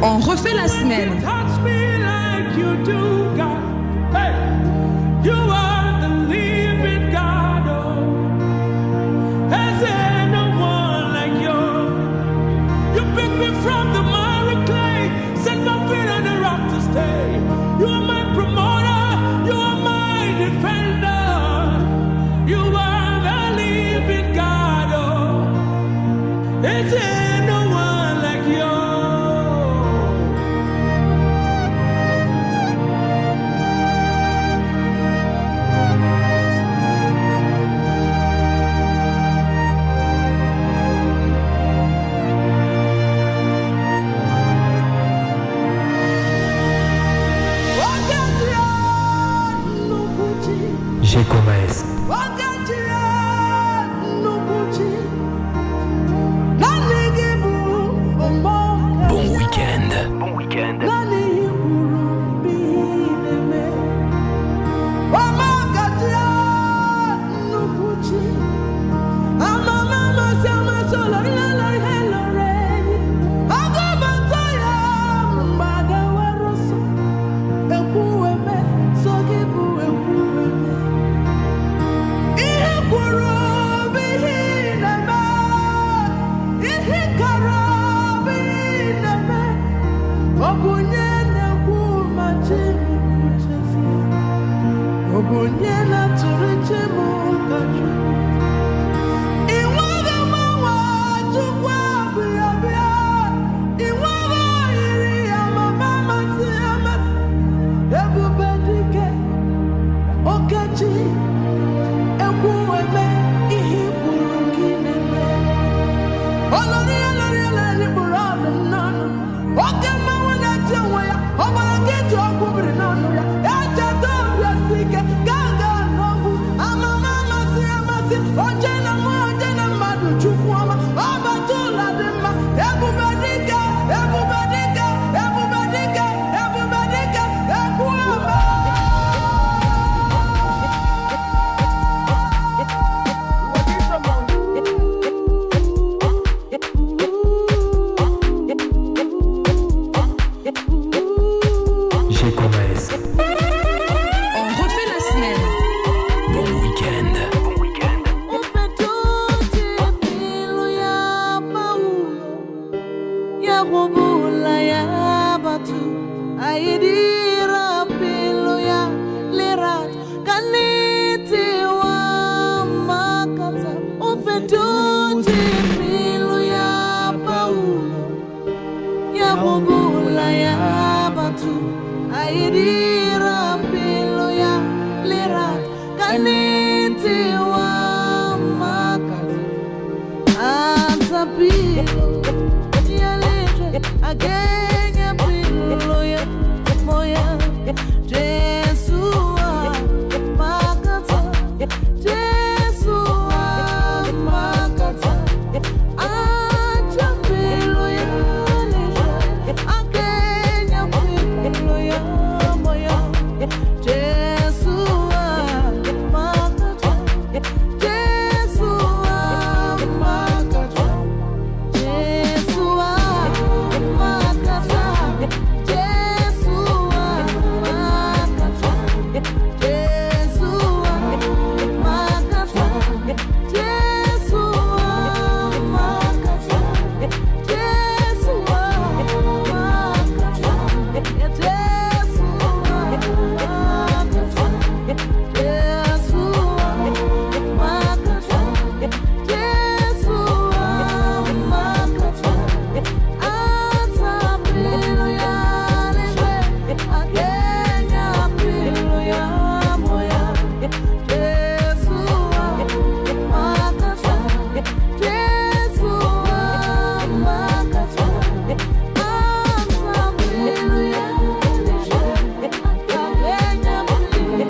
On refait la semaine. Bon week-end. Bon week-end.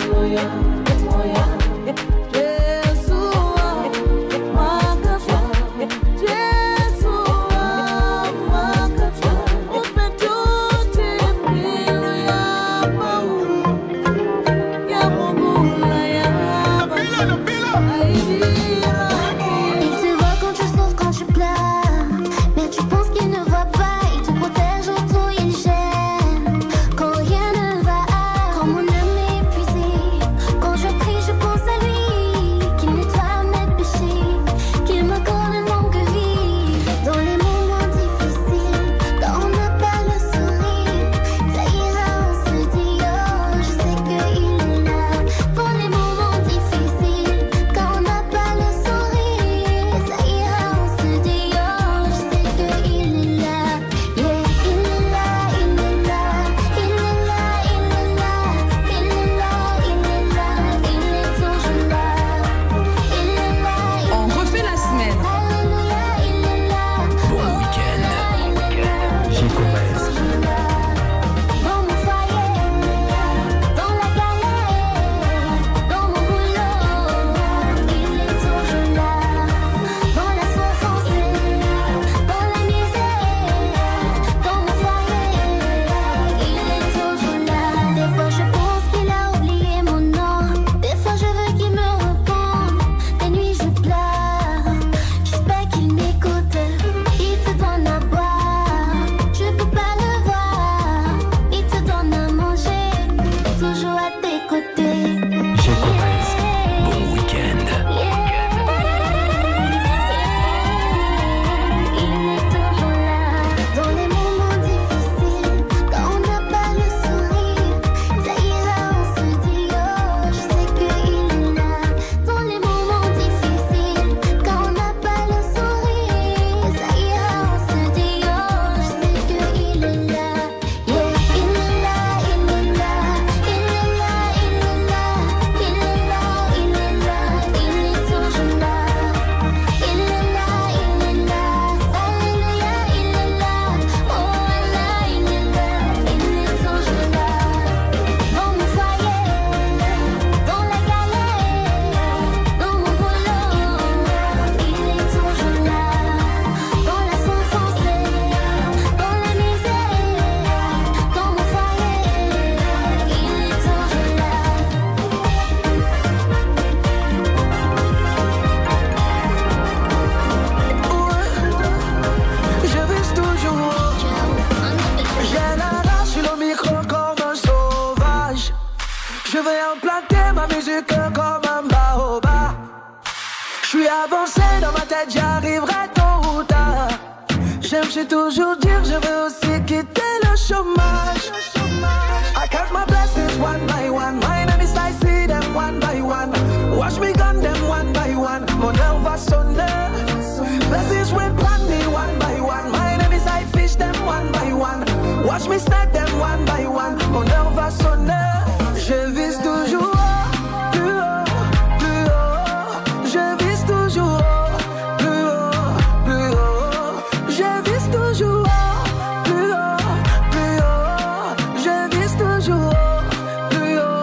Hallelujah. musique comme un baobab. J'suis avancé dans ma tête, j'arriverai tôt ou tard. J'aime toujours dire, je veux aussi quitter le chômage. I count my blessings one by one. My enemies, I see them one by one. Watch me gun them one by one. Mon heure va sonner. Blessings will plan me one by one. My enemies, I fish them one by one. Watch me snipe them one by one. Mon heure va sonner. Je vise toujours haut, plus haut, plus haut. Je vise toujours haut, plus haut, plus haut. Je vise toujours haut, plus haut, plus haut. Je vise toujours haut, plus haut,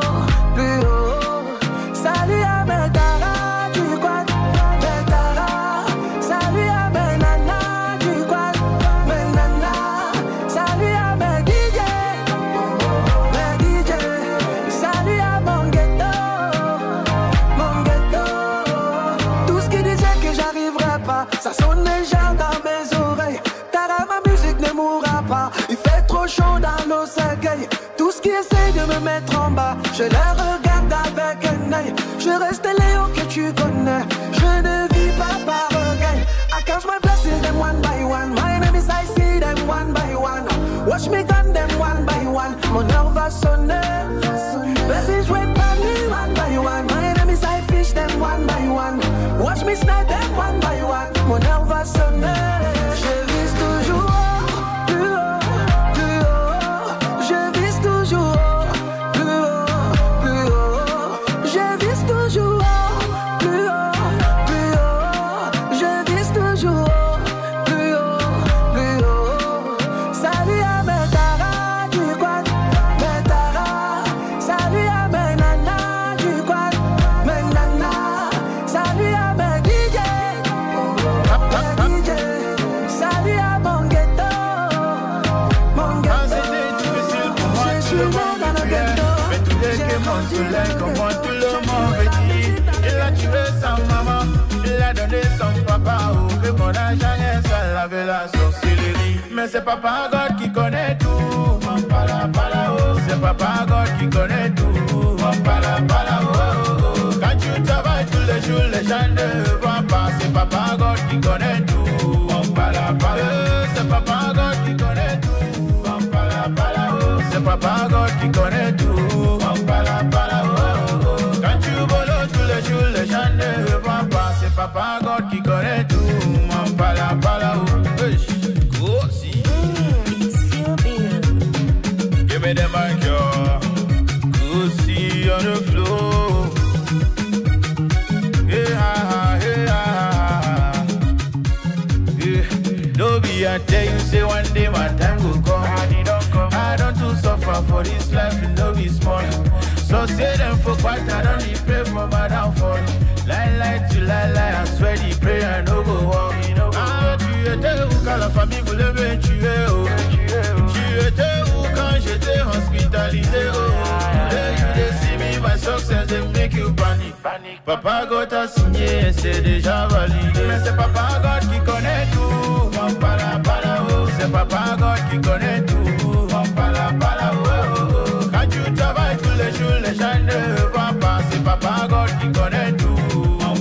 plus haut. Salut à mes taras du quad, mes taras. Salut à mes nanas du quad, mes nanas. Salut à mes DJ, mes DJ. Salut à mon ghetto, mon ghetto. Tout ce qui disait que j'arriverais pas, ça sonne déjà dans mes oreilles. Tara, ma musique ne mourra pas. Il fait trop chaud dans nos cercueils. Tout ce qui essaie de me mettre en bas, je les regarde avec un œil. Je reste Léo que tu connais. Je ne vis pas par orgueil. I count my blessings them one by one. My enemies I see them one by one. Watch me gun them one by one. Mon heure va sonner. Blessings wait by me one by one. My enemies I fish them one by one. Watch me snipe them one by one. Mon heure va sonner. Je vise toujours haut, plus haut, plus haut. Je vise toujours haut, plus haut, plus haut. Je vise toujours haut, plus haut, plus haut. Je vise toujours haut, plus haut, plus haut. Salut à mes taras du quad, mes taras. Salut à mes nanas du quad, mes nanas. Salut à mes DJ, mes DJ. Salut à mon ghetto, mon ghetto. C'était difficile pour moi, tout le monde me fuyait. Mais tous les que mon soleil, comment tout le monde me dit. Il a tué sa maman, il a donné son papa. Oh, que mon argent est sale avec la sorcellerie. Mais c'est Papa God qui connaît tout. Pala, pala, oh. C'est Papa God qui connaît tout. Pala, pala, oh, oh, oh. Quand tu travailles tous les jours, les gens ne voient pas. C'est Papa God qui connaît tout. Pala, pala, c'est Papa God qui connaît tout. Pala, pala, oh. C'est Papa God qui connaît tout. Pala, pala, oh, oh, oh. Quand tu voles tous les jours, les gens ne voient pas. C'est Papa God qui connaît tout. Pala, pala, oh. Hey. Go, see. Give me the mic, yo. Go see on the floor. Yeah, yeah, yeah. Don't be I tell you, say one day my time will come. I don't to suffer for this life, it no be small. So say them for quite, I don't need pray for my downfall. Lie to lie, I swear the prayer no go walk. Ah, tu étais où quand la famille voulait me tuer, oh. Tu étais où quand j'étais hospitalisé, oh. They see me, my success, they make you panic. Papa God a signé, c'est déjà validé. Mais c'est Papa God qui connaît tout. Pala, pala, oh. C'est Papa God qui connaît tout. Pala, pala, oh, oh, oh. Quand tu travailles tous les jours, les gens ne voient pas. C'est Papa God qui connaît tout.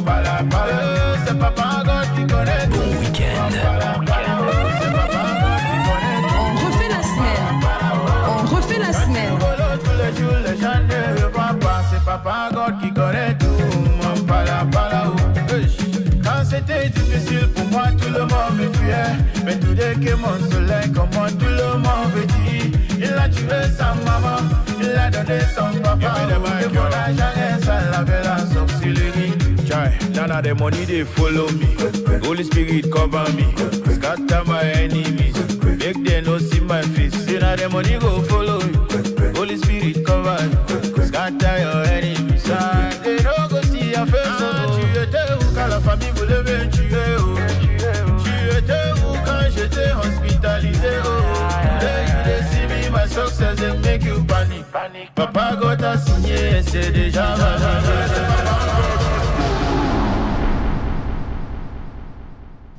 Pala, pala, c'est Papa God qui connaît tout. Bon week-end. Pala, pala, oh. C'est Papa God qui connaît tout. On refait la semaine. On refait la semaine. Tous les jours, les gens ne voient pas. C'est Papa God qui connaît tout. Pala, pala, oh. Quand c'était difficile pour moi, tout le monde me fuyait. Mais tout dès que mon soleil, comment tout le monde me dit. Il a tué sa maman, il a donné son papa. Et mon argent est sale avec la sorcellerie. None of the money they follow me. Holy Spirit cover me. Scatter my enemies. Make them no see my face. None of the money go follow you. Holy Spirit cover me. Scatter your enemies. They don't go see your face. Tu étais où quand la famille voulait me tuer, oh. Tu étais où quand j'étais hospitalisé, oh. They see me, my success, they make you panic. Papa God a signé, c'est déjà validé.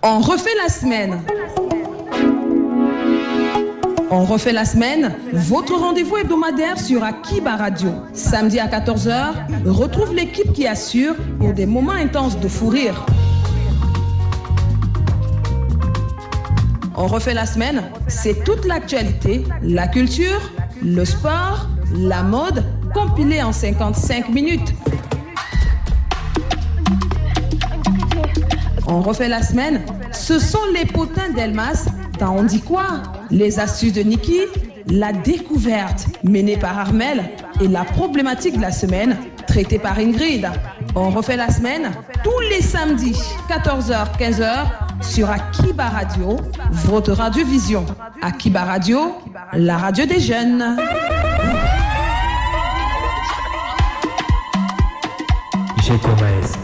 On refait la semaine. On refait la semaine, votre rendez-vous hebdomadaire sur Akiba Radio. Samedi à 14h, retrouve l'équipe qui assure pour des moments intenses de fou rire. On refait la semaine, c'est toute l'actualité, la culture, le sport, la mode, compilé en 55 minutes. On refait la semaine, ce sont les potins d'Elmas dans On dit quoi? Les astuces de Niki, la découverte menée par Armel et la problématique de la semaine traitée par Ingrid. On refait la semaine tous les samedis, 14h, 15h, sur Akiba Radio, votre radiovision. Akiba Radio, la radio des jeunes. J'ai Thomas.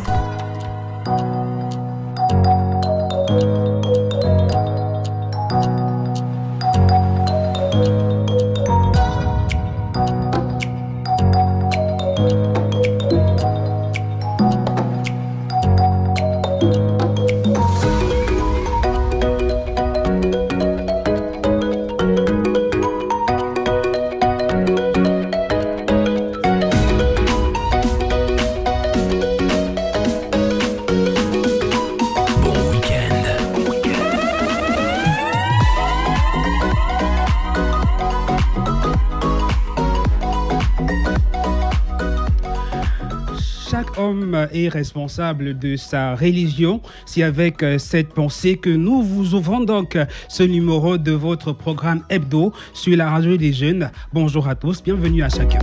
Est responsable de sa religion. C'est avec cette pensée que nous vous ouvrons donc ce numéro de votre programme hebdo sur la radio des jeunes. Bonjour à tous, bienvenue à chacun.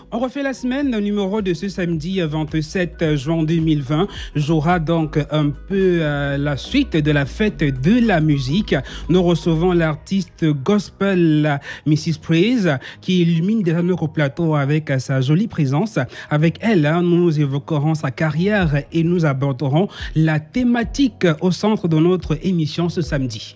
On refait la semaine, le numéro de ce samedi 27 juin 2020 jouera donc un peu la suite de la fête de la musique. Nous recevons l'artiste gospel Mrs. Praise qui illumine déjà notre plateau avec sa jolie présence. Avec elle, nous évoquerons sa carrière et nous aborderons la thématique au centre de notre émission ce samedi.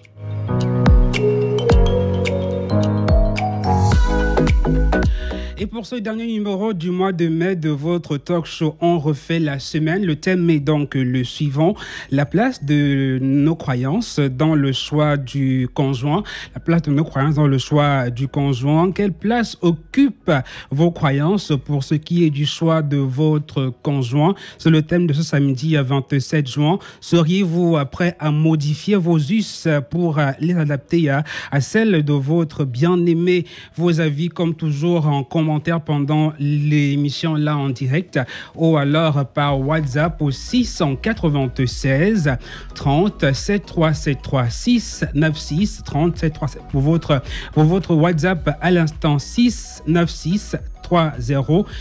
Et pour ce dernier numéro du mois de mai de votre talk show, on refait la semaine. Le thème est donc le suivant, la place de nos croyances dans le choix du conjoint. La place de nos croyances dans le choix du conjoint. Quelle place occupent vos croyances pour ce qui est du choix de votre conjoint? C'est le thème de ce samedi 27 juin. Seriez-vous prêt à modifier vos us pour les adapter à celles de votre bien-aimé? Vos avis, comme toujours, en commentaire pendant l'émission là en direct ou alors par WhatsApp au 696 30 7373 696 30 737 pour votre WhatsApp à l'instant 696 30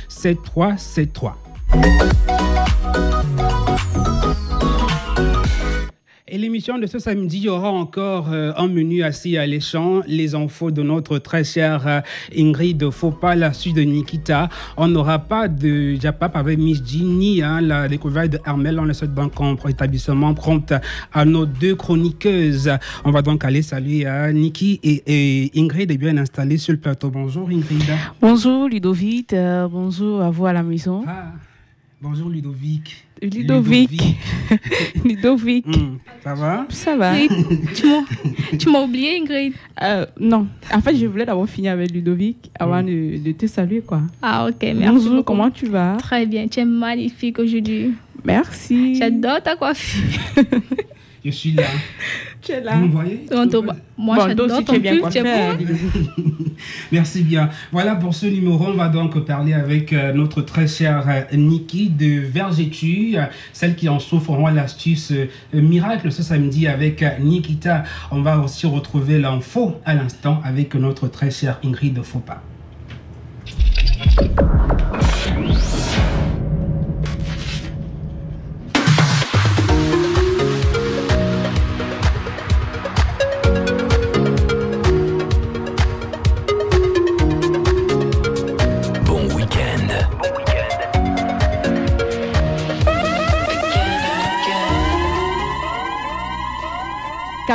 7373. Et l'émission de ce samedi, il y aura encore un menu assez alléchant, les infos de notre très chère Ingrid Fopa, la suite de Nikita. On n'aura pas de Japap avec Miss Ginny, la découverte de Armel. On le souhaite donc en établissement prompt à nos deux chroniqueuses. On va donc aller saluer Niki et Ingrid est bien installée sur le plateau. Bonjour Ingrid. Bonjour Ludovic, bonjour à vous à la maison. Bonjour Ludovic. Ludovic. Ça va? Ça va. Oui. Tu m'as oublié, Ingrid? Non. En fait, je voulais d'abord finir avec Ludovic avant de te saluer, quoi. Ah, ok. Merci. Bonjour, beaucoup. comment tu vas? Très bien. Tu es magnifique aujourd'hui. Merci. J'adore ta coiffure. Je suis là. Tu es là. Vous me voyez? Moi, j'adore ton pull. Tu es beau. Merci bien. Voilà pour ce numéro. On va donc parler avec notre très chère Niki de Vergetu, celle qui en souffre. On voit l'astuce miracle ce samedi avec Nikita. On va aussi retrouver l'info à l'instant avec notre très chère Ingrid Fopa.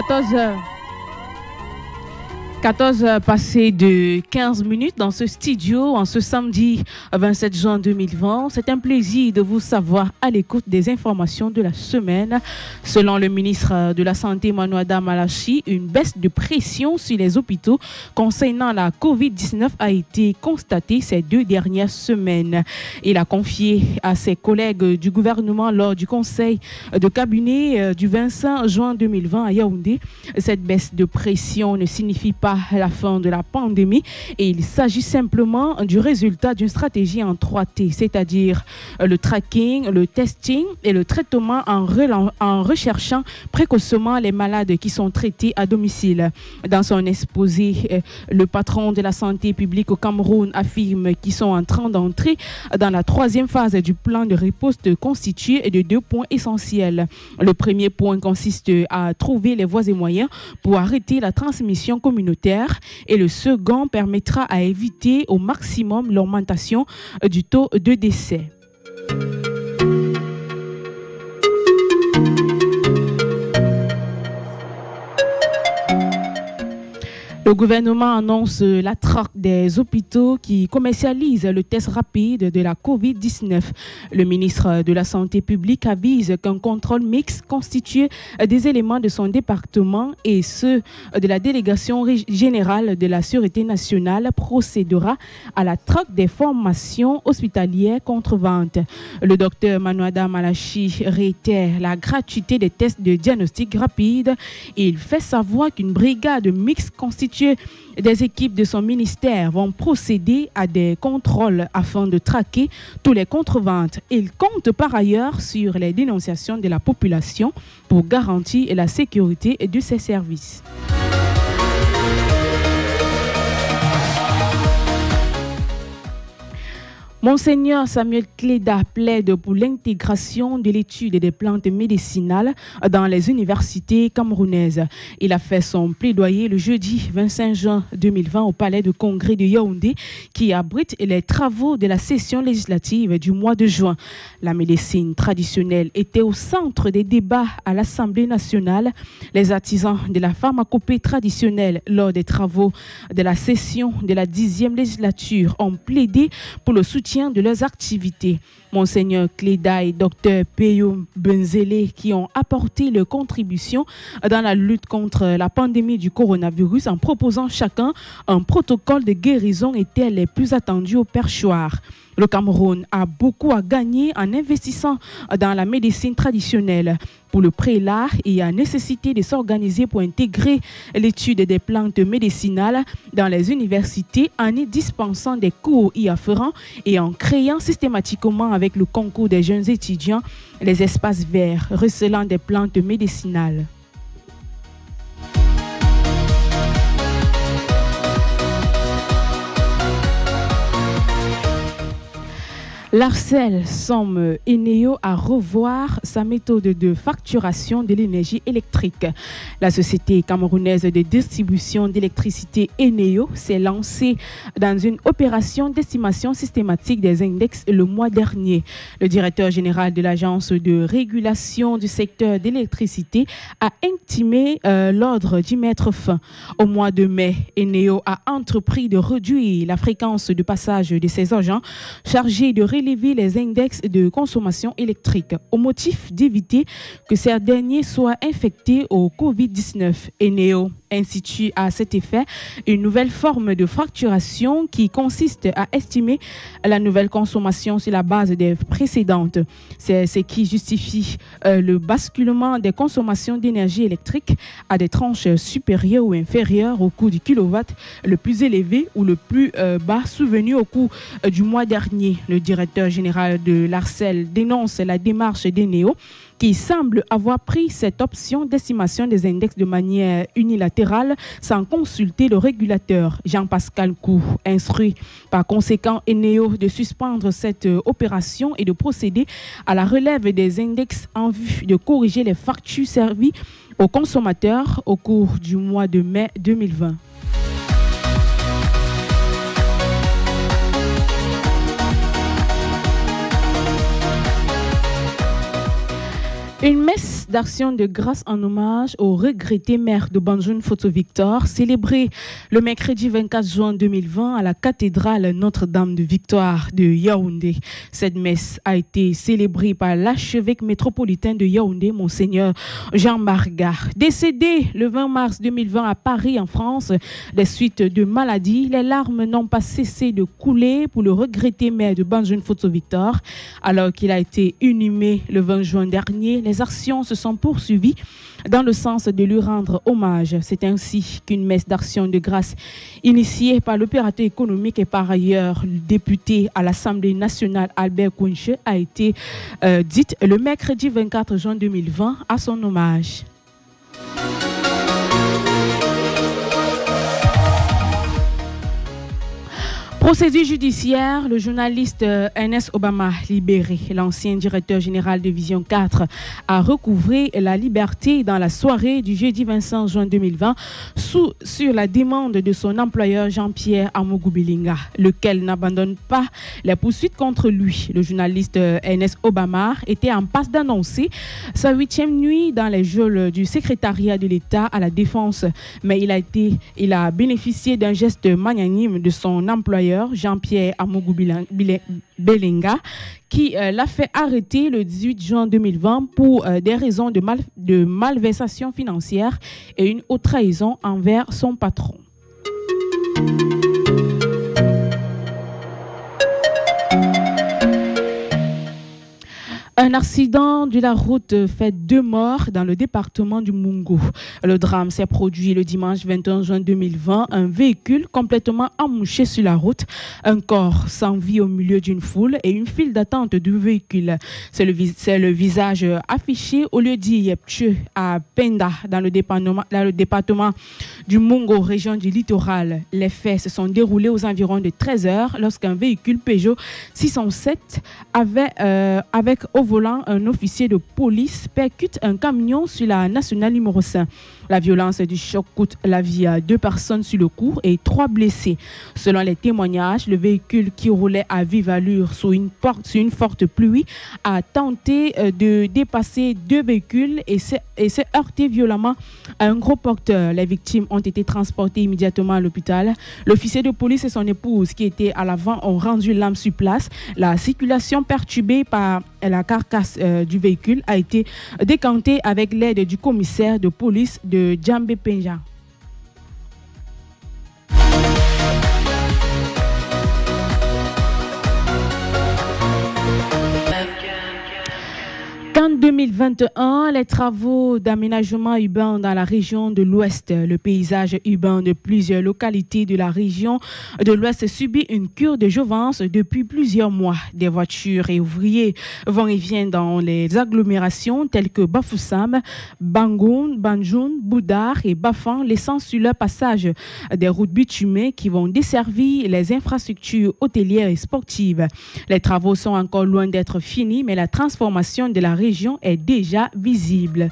14h. 14 passées de 15 minutes dans ce studio en ce samedi 27 juin 2020. C'est un plaisir de vous savoir à l'écoute des informations de la semaine. Selon le ministre de la Santé, Manuada Malachi, une baisse de pression sur les hôpitaux concernant la COVID-19 a été constatée ces 2 dernières semaines. Il a confié à ses collègues du gouvernement lors du conseil de cabinet du 25 juin 2020 à Yaoundé. Cette baisse de pression ne signifie pas la fin de la pandémie et il s'agit simplement du résultat d'une stratégie en 3T, c'est-à-dire le tracking, le testing et le traitement en recherchant précocement les malades qui sont traités à domicile. Dans son exposé, le patron de la santé publique au Cameroun affirme qu'ils sont en train d'entrer dans la 3e phase du plan de riposte constitué de 2 points essentiels. Le premier point consiste à trouver les voies et moyens pour arrêter la transmission communautaire et le second permettra à éviter au maximum l'augmentation du taux de décès. Le gouvernement annonce la traque des hôpitaux qui commercialisent le test rapide de la COVID-19. Le ministre de la Santé publique avise qu'un contrôle mixte constitué des éléments de son département et ceux de la délégation générale de la Sûreté nationale procédera à la traque des formations hospitalières contre vente. Le docteur Manuada Malachi réitère la gratuité des tests de diagnostic rapide et il fait savoir qu'une brigade mixte constituée des équipes de son ministère vont procéder à des contrôles afin de traquer tous les contreventes. Il compte par ailleurs sur les dénonciations de la population pour garantir la sécurité de ses services. Monseigneur Samuel Cléda plaide pour l'intégration de l'étude des plantes médicinales dans les universités camerounaises. Il a fait son plaidoyer le jeudi 25 juin 2020 au palais de congrès de Yaoundé qui abrite les travaux de la session législative du mois de juin. La médecine traditionnelle était au centre des débats à l'Assemblée nationale. Les artisans de la pharmacopée traditionnelle lors des travaux de la session de la 10e législature ont plaidé pour le soutien de leurs activités. Monseigneur Cléda et Dr Peyo Benzele qui ont apporté leur contribution dans la lutte contre la pandémie du coronavirus en proposant chacun un protocole de guérison étaient les plus attendus au perchoir. Le Cameroun a beaucoup à gagner en investissant dans la médecine traditionnelle. Pour le prélat, il y a nécessité de s'organiser pour intégrer l'étude des plantes médicinales dans les universités en y dispensant des cours y afférents et en créant systématiquement avec le concours des jeunes étudiants les espaces verts recelant des plantes médicinales. L'Arcel somme Eneo à revoir sa méthode de facturation de l'énergie électrique. La société camerounaise de distribution d'électricité Eneo s'est lancée dans une opération d'estimation systématique des index le mois dernier. Le directeur général de l'agence de régulation du secteur d'électricité a intimé l'ordre d'y mettre fin. Au mois de mai, Eneo a entrepris de réduire la fréquence de passage de ses agents chargés de relever les index de consommation électrique au motif d'éviter que ces derniers soient infectés au Covid-19. Eneo institue à cet effet une nouvelle forme de facturation qui consiste à estimer la nouvelle consommation sur la base des précédentes. C'est ce qui justifie le basculement des consommations d'énergie électrique à des tranches supérieures ou inférieures au coût du kilowatt le plus élevé ou le plus bas souvenu au cours du mois dernier. Le directeur général de l'Arcel dénonce la démarche d'Eneo qui semble avoir pris cette option d'estimation des index de manière unilatérale sans consulter le régulateur. Jean-Pascal Kou instruit par conséquent Eneo de suspendre cette opération et de procéder à la relève des index en vue de corriger les factures servies aux consommateurs au cours du mois de mai 2020. Une messe messe d'action de grâce en hommage au regretté maire de Banjoun Photo Victor, célébré le mercredi 24 juin 2020 à la cathédrale Notre-Dame de Victoire de Yaoundé. Cette messe a été célébrée par l'archevêque métropolitain de Yaoundé, Monseigneur Jean Marga. Décédé le 20 mars 2020 à Paris, en France, des suites de maladies, les larmes n'ont pas cessé de couler pour le regretté maire de Banjoun Photo Victor. Alors qu'il a été inhumé le 20 juin dernier, les actions se sont poursuivies dans le sens de lui rendre hommage. C'est ainsi qu'une messe d'action de grâce initiée par l'opérateur économique et par ailleurs le député à l'Assemblée nationale Albert Kounche a été dite le mercredi 24 juin 2020 à son hommage. Procédure judiciaire, le journaliste Ernest Obama libéré. L'ancien directeur général de Vision 4 a recouvré la liberté dans la soirée du jeudi 25 juin 2020 sur la demande de son employeur Jean-Pierre Amougou-Belinga, lequel n'abandonne pas les poursuites contre lui. Le journaliste Ernest Obama était en passe d'annoncer sa 8e nuit dans les geôles du secrétariat de l'État à la Défense, mais il a bénéficié d'un geste magnanime de son employeur Jean-Pierre Amougou-Belinga qui l'a fait arrêter le 18 juin 2020 pour des raisons de malversation financière et une haute trahison envers son patron. Un accident de la route fait 2 morts dans le département du Mungo. Le drame s'est produit le dimanche 21 juin 2020. Un véhicule complètement emmouché sur la route, un corps sans vie au milieu d'une foule et une file d'attente du véhicule. C'est le visage affiché au lieu dit Yepche à Penda dans le département du Mungo, région du littoral. Les faits se sont déroulés aux environs de 13h lorsqu'un véhicule Peugeot 607 avec au volant un officier de police percute un camion sur la nationale numéro 5. La violence du choc coûte la vie à 2 personnes sur le coup et 3 blessés. Selon les témoignages, le véhicule qui roulait à vive allure sur une forte pluie a tenté de dépasser 2 véhicules et s'est heurté violemment à un gros porteur. Les victimes ont été transportées immédiatement à l'hôpital. L'officier de police et son épouse qui étaient à l'avant ont rendu l'âme sur place. La circulation perturbée par la carcasse du véhicule a été décantée avec l'aide du commissaire de police de Djambé Penja. En 2021, les travaux d'aménagement urbain dans la région de l'Ouest, le paysage urbain de plusieurs localités de la région de l'Ouest subit une cure de jouvence depuis plusieurs mois. Des voitures et ouvriers vont et viennent dans les agglomérations telles que Bafoussam, Bangoun, Banjoun, Boudar et Bafan, laissant sur leur passage des routes bitumées qui vont desservir les infrastructures hôtelières et sportives. Les travaux sont encore loin d'être finis, mais la transformation de la région est déjà visible.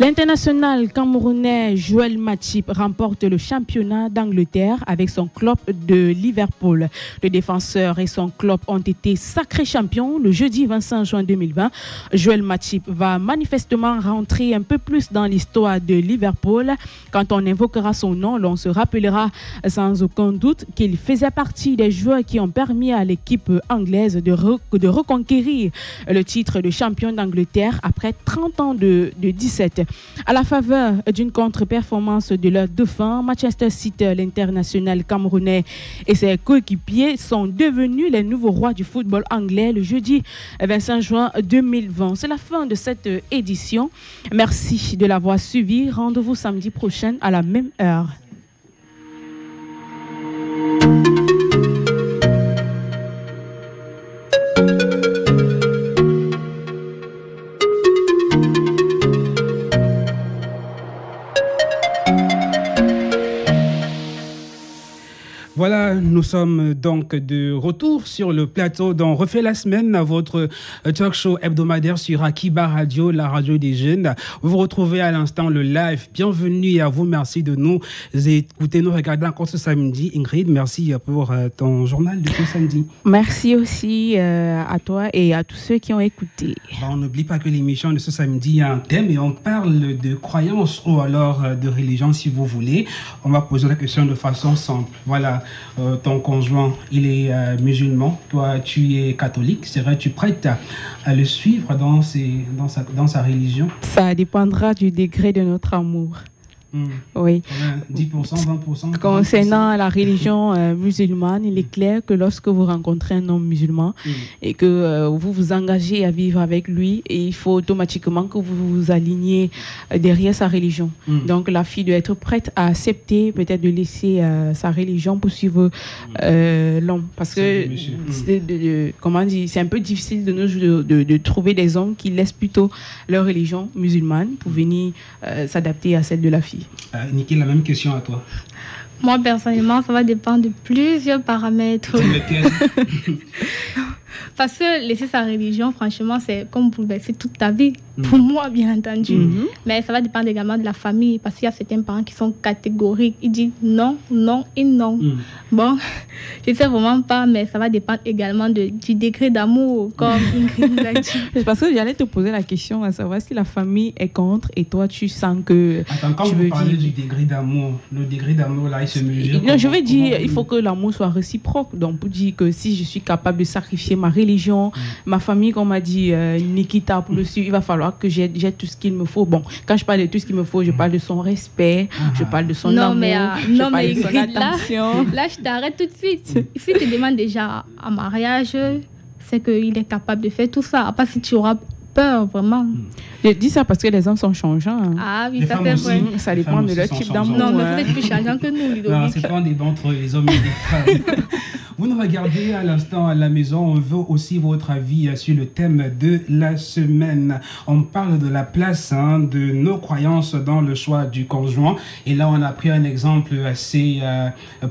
L'international camerounais Joël Matip remporte le championnat d'Angleterre avec son club de Liverpool. Le défenseur et son club ont été sacrés champions le jeudi 25 juin 2020. Joël Matip va manifestement rentrer un peu plus dans l'histoire de Liverpool. Quand on invoquera son nom, l'on se rappellera sans aucun doute qu'il faisait partie des joueurs qui ont permis à l'équipe anglaise de reconquérir le titre de champion d'Angleterre après 30 ans de 17. À la faveur d'une contre-performance de leurs dauphins, Manchester City, l'international camerounais et ses coéquipiers sont devenus les nouveaux rois du football anglais le jeudi 25 juin 2020. C'est la fin de cette édition. Merci de l'avoir suivi. Rendez-vous samedi prochain à la même heure. Voilà, nous sommes donc de retour sur le plateau dans Refait la semaine, votre talk show hebdomadaire sur Akiba Radio, la radio des jeunes. Vous retrouvez à l'instant le live. Bienvenue à vous, merci de nous écouter, nous regarder encore ce samedi. Ingrid, merci pour ton journal de ce samedi. Merci aussi à toi et à tous ceux qui ont écouté. On n'oublie pas que l'émission de ce samedi a un thème et on parle de croyances ou alors de religion si vous voulez. On va poser la question de façon simple. Voilà. Ton conjoint, il est musulman, toi tu es catholique, serais-tu prête à le suivre dans sa religion? Ça dépendra du degré de notre amour. Oui. 10%, 20%. Concernant la religion musulmane, il est clair que lorsque vous rencontrez un homme musulman et que vous vous engagez à vivre avec lui, et il faut automatiquement que vous vous aligniez derrière sa religion. Donc la fille doit être prête à accepter, peut-être de laisser sa religion pour suivre l'homme. Parce que comment dire, c'est un peu difficile de nos jours de trouver des hommes qui laissent plutôt leur religion musulmane pour venir s'adapter à celle de la fille. Niki, la même question à toi. Moi, personnellement, ça va dépendre de plusieurs paramètres. Parce que laisser sa religion, franchement, c'est comme bouleverser toute ta vie. Pour moi, bien entendu. Mais ça va dépendre également de la famille. Parce qu'il y a certains parents qui sont catégoriques. Ils disent non, non et non. Bon, je ne sais vraiment pas, mais ça va dépendre également du degré d'amour, comme Ingrid nous a dit. C'est parce que j'allais te poser la question à savoir si la famille est contre et toi, tu sens que... Attends, quand vous parlez du degré d'amour, le degré d'amour, là, il se mesure... Non, je veux dire, il faut que l'amour soit réciproque. Donc, pour dire que si je suis capable de sacrifier ma religion, ma famille, comme m'a dit Nikita, pour le suivre, il va falloir que j'ai tout ce qu'il me faut. Bon, quand je parle de tout ce qu'il me faut, je parle de son respect, je parle de son amour, je parle de son attention. Là, je t'arrête tout de suite. Si tu demandes déjà un mariage, c'est qu'il est capable de faire tout ça. À part si tu auras peur, vraiment. Je dis ça parce que les hommes sont changeants. Hein. Ah oui, ça c'est vrai. Ça dépend de leur type d'amour. Non, mais vous êtes plus changeants que nous, Ludovic. Non, c'est pas un débat entre les hommes et les femmes. Vous nous regardez à l'instant à la maison, on veut aussi votre avis sur le thème de la semaine. On parle de la place de nos croyances dans le choix du conjoint. Et là, on a pris un exemple assez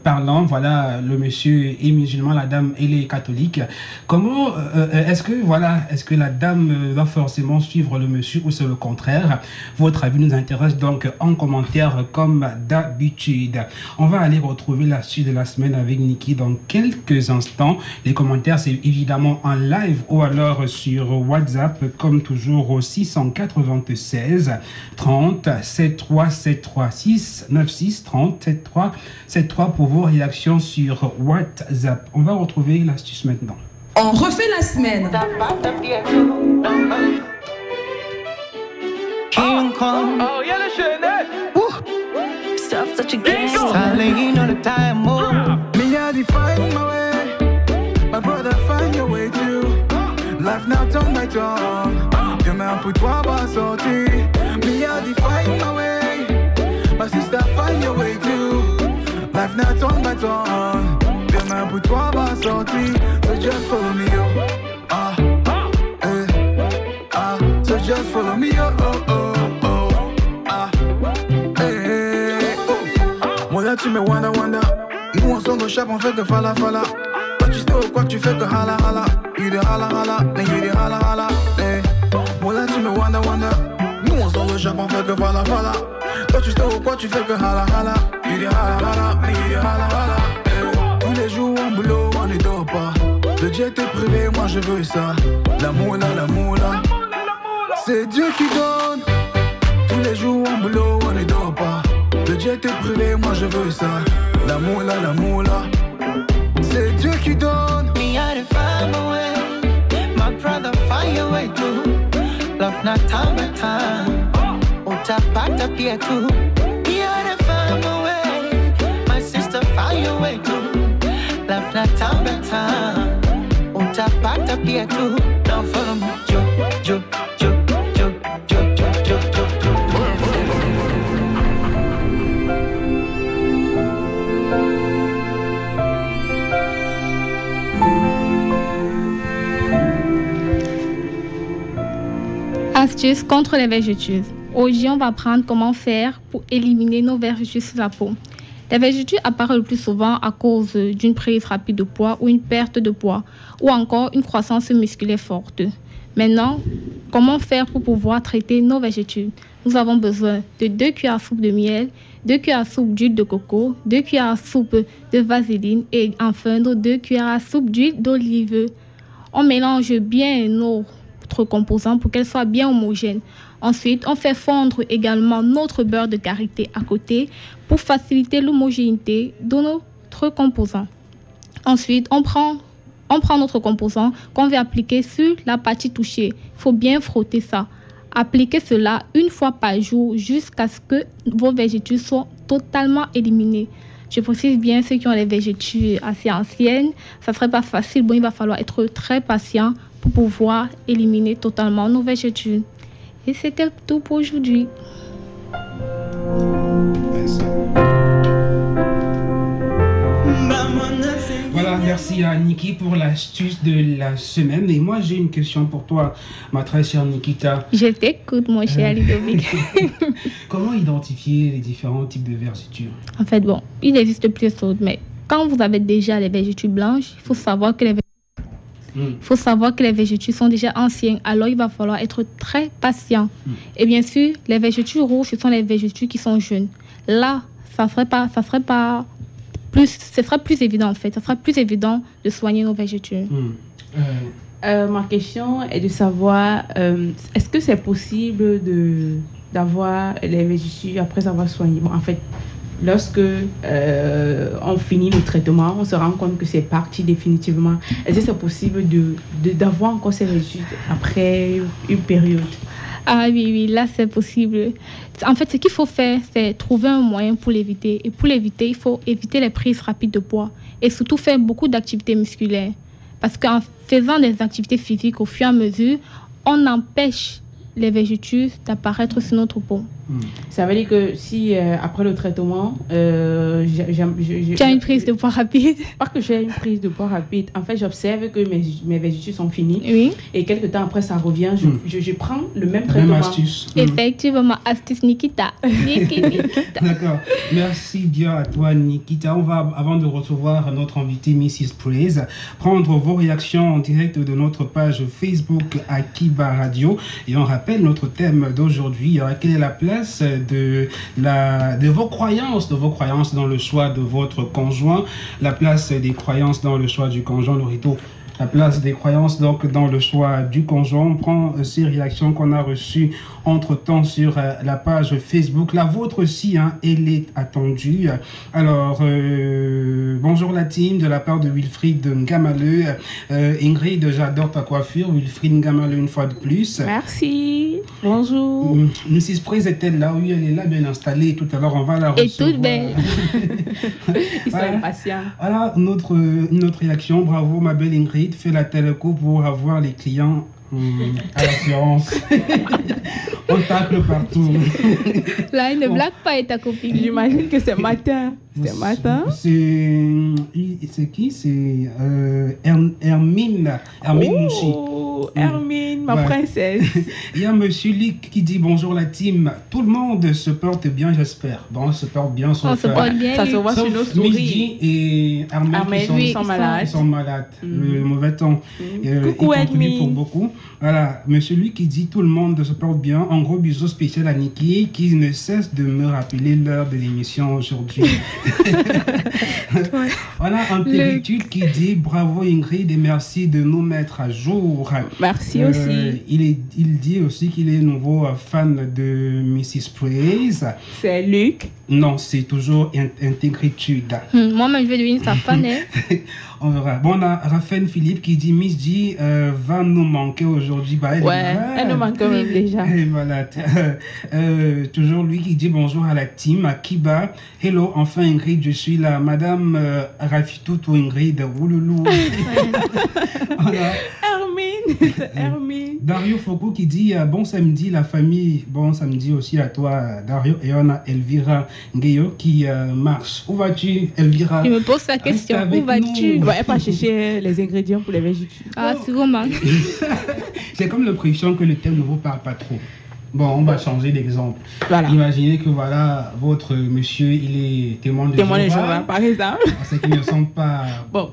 parlant. Voilà, le monsieur est musulman, la dame, elle est catholique. Comment, est-ce que la dame va forcément suivre le monsieur ou c'est le contraire? Votre avis nous intéresse donc en commentaire comme d'habitude. On va aller retrouver la suite de la semaine avec Niki dans quelques instants. Les commentaires, c'est évidemment en live ou alors sur WhatsApp, comme toujours au 696 30 73 736 96 30 73 73 pour vos réactions sur WhatsApp. On va retrouver l'astuce maintenant. On refait la semaine. King Kong. Oh, yeah, the shit, stuff such a gangster. Styling all the time, Me, I define my way. My brother, find your way too. Life now turn by turn. Demain pour toi va sortir. Me, I define my way. My sister, find your way too. Life now turn by turn. Demain pour toi va sortir. So just follow me, yo. So just follow me, yo. Moi là tu me wanda. Nous on sort de chape, on fait que fala. Toi tu sais au quoi tu fais que hala. You de hala, mais you de hala. Moi là tu me wanda. Nous on sort de chape, on fait que fala. Toi tu sais au quoi tu fais que hala. You de hala, mais you de hala. Tous les jours en boulot, on ne dort pas. Le jet est privé, moi je veux ça. L'amour là. C'est Dieu qui donne. Tous les jours en boulot, on ne dort pas. Le jet est privé, moi je veux ça. L'amour là. C'est Dieu qui donne. Me I find my way. My brother find your way too. Love not time by time. Uta pata pia too. Me I find my way. My sister find your way too. Love not time by time. Uta pata pia too. Now follow me, jo. Astuce contre les vergetures. Aujourd'hui, on va apprendre comment faire pour éliminer nos vergetures sur la peau. La vergeture apparaît le plus souvent à cause d'une prise rapide de poids ou une perte de poids, ou encore une croissance musculaire forte. Maintenant, comment faire pour pouvoir traiter nos vergetures? Nous avons besoin de 2 cuillères à soupe de miel, 2 cuillères à soupe d'huile de coco, 2 cuillères à soupe de vaseline et enfin nos 2 cuillères à soupe d'huile d'olive. On mélange bien notre composant pour qu'elle soit bien homogène. Ensuite, on fait fondre également notre beurre de karité à côté pour faciliter l'homogénéité de notre composant. Ensuite, on prend notre composant qu'on va appliquer sur la partie touchée. Il faut bien frotter ça. Appliquez cela une fois par jour jusqu'à ce que vos vergetures soient totalement éliminées. Je précise bien ceux qui ont les vergetures assez anciennes, ça ne serait pas facile. Bon, il va falloir être très patient pour pouvoir éliminer totalement nos vergetures. Et c'était tout pour aujourd'hui. Voilà, merci à Niki pour l'astuce de la semaine. Et moi, j'ai une question pour toi, ma très chère Nikita. Je t'écoute, mon cher Ludovic. Comment identifier les différents types de vergetures? En fait, bon, il existe plusieurs autres, mais quand vous avez déjà les vergetures blanches, il faut savoir que les vergetures sont déjà anciennes, alors il va falloir être très patient. Et bien sûr, les vergetures rouges, ce sont les vergetures qui sont jeunes. Là, ce sera plus évident en fait. Ça sera plus évident de soigner nos vergetures. Ma question est de savoir, est-ce que c'est possible d'avoir les vergetures après avoir soigné? Bon, en fait, lorsque on finit le traitement, on se rend compte que c'est parti définitivement. Est-ce que c'est possible d'avoir encore ces vergetures après une période? Ah oui, là c'est possible. En fait, ce qu'il faut faire, c'est trouver un moyen pour l'éviter. Et pour l'éviter, il faut éviter les prises rapides de poids. Et surtout faire beaucoup d'activités musculaires. Parce qu'en faisant des activités physiques au fur et à mesure, on empêche les vergetures d'apparaître sur notre peau. Ça veut dire que si après le traitement, tu as une prise de poids rapide. Pas que j'ai une prise de poids rapide. En fait, j'observe que mes vergetures sont finies. Oui. Et quelques temps après, ça revient. Je prends le même traitement. Même astuce. Effectivement, astuce Nikita. Nikita. D'accord. Merci bien à toi, Nikita. On va, avant de recevoir notre invité, Mrs. Praise, prendre vos réactions en direct de notre page Facebook Akiba Radio. Et on rappelle notre thème d'aujourd'hui. Quelle est la place de vos croyances dans le choix de votre conjoint, la place des croyances dans le choix du conjoint, Lorito, la place des croyances donc dans le choix du conjoint. On prend ces réactions qu'on a reçues entre-temps sur la page Facebook. La vôtre aussi, elle est attendue. Alors, bonjour la team, de la part de Wilfried Ngamaleu. Ingrid, j'adore ta coiffure. Wilfried Ngamaleu une fois de plus. Merci. Bonjour. Mrs. Praise est-elle là? Oui, elle est là, bien installée. Tout à l'heure, on va la recevoir. Et toute belle. Ils sont impatients. Voilà, une autre réaction. Bravo, ma belle Ingrid. Fais la téléco pour avoir les clients à l'assurance. On tacle partout. Là, il ne blague pas et ta copine. J'imagine que c'est matin. C'est matin. C'est qui? C'est Hermine Mouchi. Hermine, ma princesse. Il y a monsieur Luc qui dit bonjour la team. Tout le monde se porte bien, j'espère. Bon, on se porte bien. On se porte bien. Ça se voit sur nos souris. Midi et Armel qui sont malades. Le mauvais temps. Coucou Hermine. Pour beaucoup. Voilà, monsieur Luc qui dit tout le monde se porte bien. En gros, bisous spécial à Niki qui ne cesse de me rappeler l'heure de l'émission aujourd'hui. Voilà, un Péritude qui dit bravo Ingrid et merci de nous mettre à jour. Merci aussi. Il dit aussi qu'il est nouveau fan de Mrs. Praise. C'est Luc. Non, c'est toujours Intégritude. Moi-même, je vais devenir sa fan. On verra. Bon, on a Raphaël Philippe qui dit Miss G va nous manquer aujourd'hui. Bah, elle nous manque quand même déjà. Et voilà. Toujours lui qui dit bonjour à la team, à Kiba. Hello, enfin Ingrid, je suis là. Madame Rafitou ou Ingrid. Ouloulou. Voilà. Hermine. Dario Foucault qui dit bon samedi la famille, bon samedi aussi à toi Dario. Et on a Elvira Ngueyo qui marche. Où vas-tu Elvira? Je me pose la question, où vas-tu? Tu vas pas chercher les ingrédients pour les vergetures. Ah, c'est vraiment. J'ai comme l'impression que le thème ne vous parle pas trop. Bon, on va changer d'exemple. Voilà. Imaginez que voilà, votre monsieur, il est témoin de Jéhovah, par exemple. C'est qu'ils ne sont pas... Bon,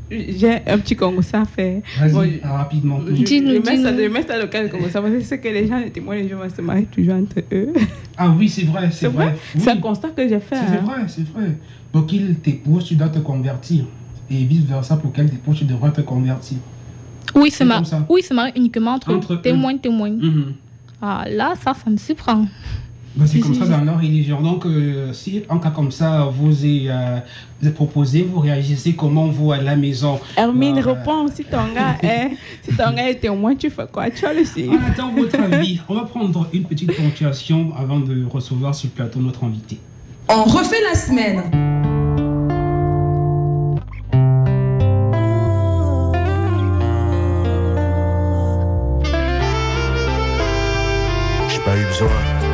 j'ai un petit Congo ça à faire. Vas-y, Bon, rapidement. je mets ça local comme ça, parce que c'est que les gens, les témoins de Jéhovah se marient toujours entre eux. Ah oui, c'est vrai, c'est vrai. Oui. C'est un constat que j'ai fait. C'est vrai. Pour qu'il t'épouse, tu dois te convertir. Et vice-versa, pour qu'elle t'épouse, tu devras te convertir. Oui, c'est marié uniquement entre témoins. Ah là, ça me surprend. Ben, c'est comme ça dans leur religion. Donc, si en cas comme ça, vous êtes proposé, vous réagissez comment vous à la maison? Hermine, réponds. Si ton gars est témoin, tu fais quoi? Tu as le signe. Attends votre avis. On va prendre une petite ponctuation avant de recevoir sur le plateau notre invité. On refait la semaine. Pas eu besoin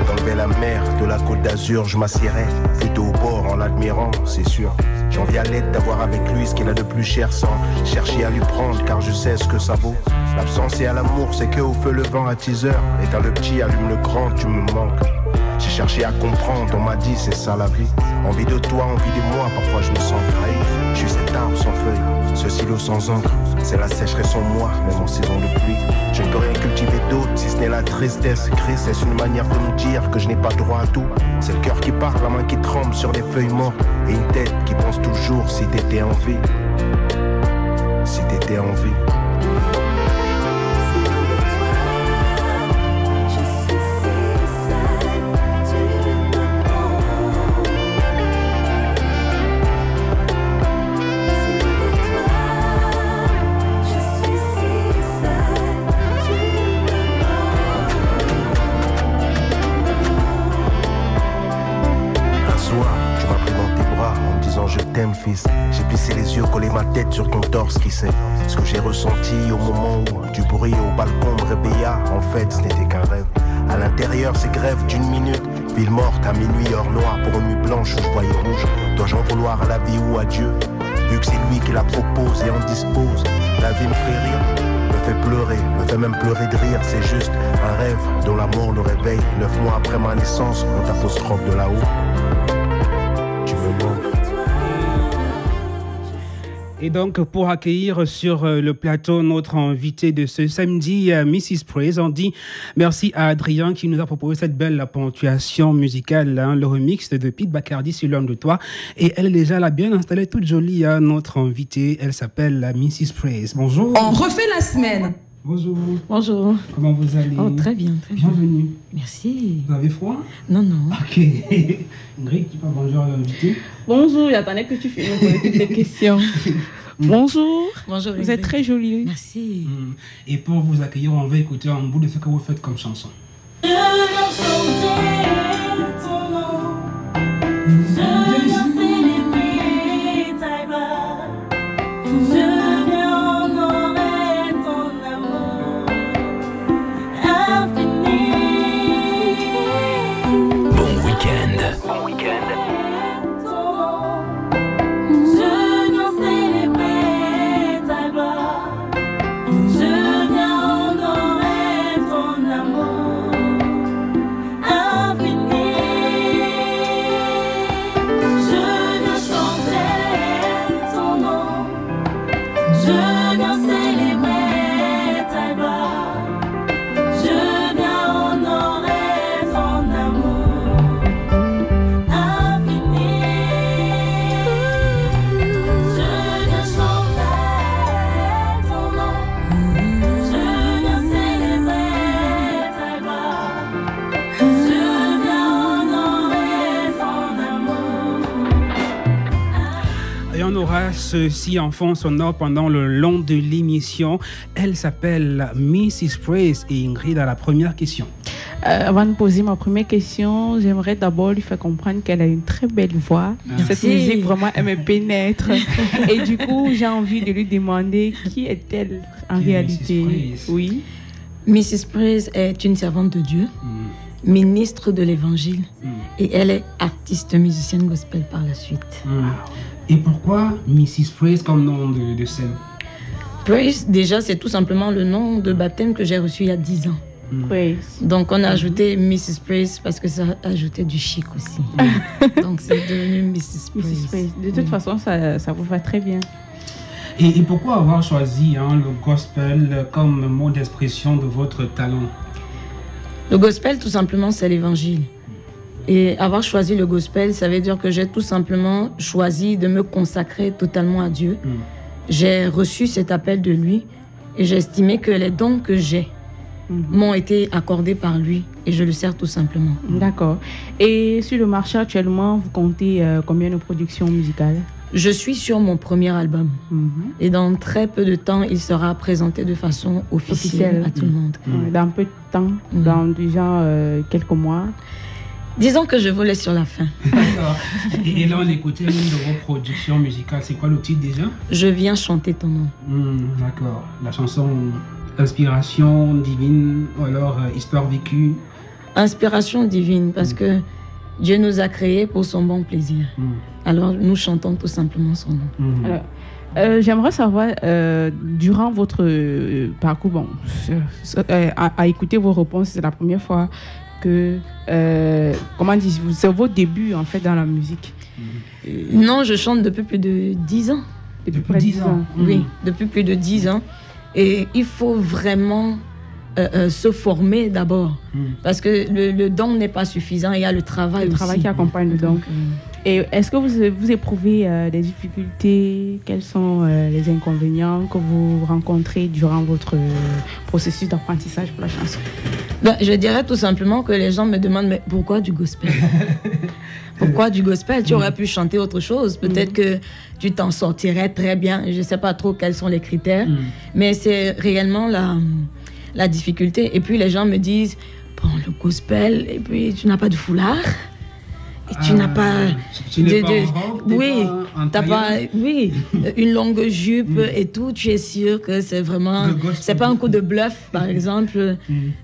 d'enlever la mer de la côte d'Azur, je m'assierais plutôt au bord en l'admirant, c'est sûr. J'envie à l'aide d'avoir avec lui ce qu'il a de plus cher sans chercher à lui prendre, car je sais ce que ça vaut. L'absence et à l'amour, c'est que au feu le vent à teaser. Éteins le petit, allume le grand, tu me manques. J'ai cherché à comprendre, on m'a dit c'est ça la vie. Envie de toi, envie de moi, parfois je me sens trahi. Je suis cet arbre sans feuilles, ce silo sans encre. C'est la sécheresse en moi, même en saison de pluie. Je ne peux rien cultiver d'autre si ce n'est la tristesse. Crise, est-ce une manière de me dire que je n'ai pas droit à tout? C'est le cœur qui parle, la main qui tremble sur des feuilles mortes. Et une tête qui pense toujours si t'étais en vie. Si t'étais en vie. Fils. J'ai plissé les yeux, collé ma tête sur ton torse, qui sait ce que j'ai ressenti au moment où du bruit au balcon me réveilla. En fait, ce n'était qu'un rêve. À l'intérieur, c'est grève d'une minute. Ville morte à minuit, heure noire pour une nuit blanche où je voyais rouge. Dois-je en vouloir à la vie ou à Dieu? Vu que c'est lui qui la propose et en dispose. La vie me fait rire, me fait pleurer, me fait même pleurer de rire. C'est juste un rêve dont l'amour nous réveille. 9 mois après ma naissance, on t'apostrophe de là-haut. Tu me manques. Et donc, pour accueillir sur le plateau notre invité de ce samedi, Mrs. Praise, on dit merci à Adrien qui nous a proposé cette belle ponctuation musicale, hein, le remix de Pete Bacardi sur l'un de toi. Et elle est déjà là, bien installée, toute jolie, hein, notre invitée. Elle s'appelle Mrs. Praise. Bonjour. On refait la semaine. Bonjour. Bonjour. Comment vous allez? Oh, très bien, très bien. Bienvenue. Merci. Vous avez froid? Non, non. Ok. Ingrid, tu peux bonjour à l'invité. Bonjour, j'attendais que tu finisses pour toutes les questions. Bonjour. Bonjour. Vous êtes très jolie. Merci. Et pour vous accueillir, on va écouter un bout de ce que vous faites comme chanson. Je viens chanter ton nom. Je viens célébrer ta gloire. Je viens honorer ton amour infini. Bon week-end. Bon week-end. Je viens célébrer ta gloire. Je viens honorer ton amour infini. Je viens chanter ton nom. Je viens célébrer ta gloire. Je viens honorer ton amour infini. Je viens chanter ton nom. Je viens célébrer ta gloire. Je viens honorer ton amour. Et on aura ceci en fond sonore pendant le long de l'émission. Elle s'appelle Mrs. Praise et Ingrid a la première question. Avant de poser ma première question, j'aimerais d'abord lui faire comprendre qu'elle a une très belle voix. Cette musique, vraiment, elle me pénètre. Et du coup, j'ai envie de lui demander qui est-elle en Qui est réalité? Mrs. Praise? Oui. Mrs. Praise est une servante de Dieu, ministre de l'Évangile, et elle est artiste musicienne gospel par la suite. Et pourquoi Mrs. Praise comme nom de scène? Praise, déjà, c'est tout simplement le nom de baptême que j'ai reçu il y a 10 ans. Praise. Donc on a ajouté Mrs. Praise parce que ça ajoutait du chic aussi. Donc c'est devenu Mrs. Praise. De toute façon, ça vous va très bien. Et pourquoi avoir choisi le gospel comme mot d'expression de votre talent? Le gospel, tout simplement, c'est l'évangile. Et avoir choisi le gospel, ça veut dire que j'ai tout simplement choisi de me consacrer totalement à Dieu. J'ai reçu cet appel de lui et j'ai estimé que les dons que j'ai m'ont été accordés par lui et je le sers tout simplement. D'accord. Et sur le marché actuellement, vous comptez combien de productions musicales? Je suis sur mon premier album et dans très peu de temps, il sera présenté de façon officielle à tout le monde. Dans peu de temps, dans déjà quelques mois. Disons que je vous laisse sur la fin. D'accord. Et là, on écoutait une de vos productions musicales. C'est quoi le titre déjà? Je viens chanter ton nom. D'accord. La chanson Inspiration divine ou alors Histoire vécue? Inspiration divine parce que Dieu nous a créés pour son bon plaisir. Alors nous chantons tout simplement son nom. Alors, j'aimerais savoir, durant votre parcours, à écouter vos réponses, c'est la première fois que, comment dire, c'est vos débuts en fait dans la musique? Non, je chante depuis plus de 10 ans. Depuis 10 ans? Oui, depuis plus de 10 ans. Et il faut vraiment se former d'abord. Parce que le don n'est pas suffisant, il y a le travail aussi. Le travail qui accompagne le don. Et est-ce que vous éprouvez des difficultés? Quels sont les inconvénients que vous rencontrez durant votre processus d'apprentissage pour la chanson? Je dirais tout simplement que les gens me demandent, mais pourquoi du gospel? Pourquoi du gospel? Tu aurais pu chanter autre chose. Peut-être que tu t'en sortirais très bien. Je ne sais pas trop quels sont les critères. Mais c'est réellement la difficulté. Et puis les gens me disent, bon, le gospel, et puis tu n'as pas de foulard. Et tu n'as pas une longue jupe et tout. Tu es sûr que c'est vraiment, c'est pas un coup de bluff, par exemple.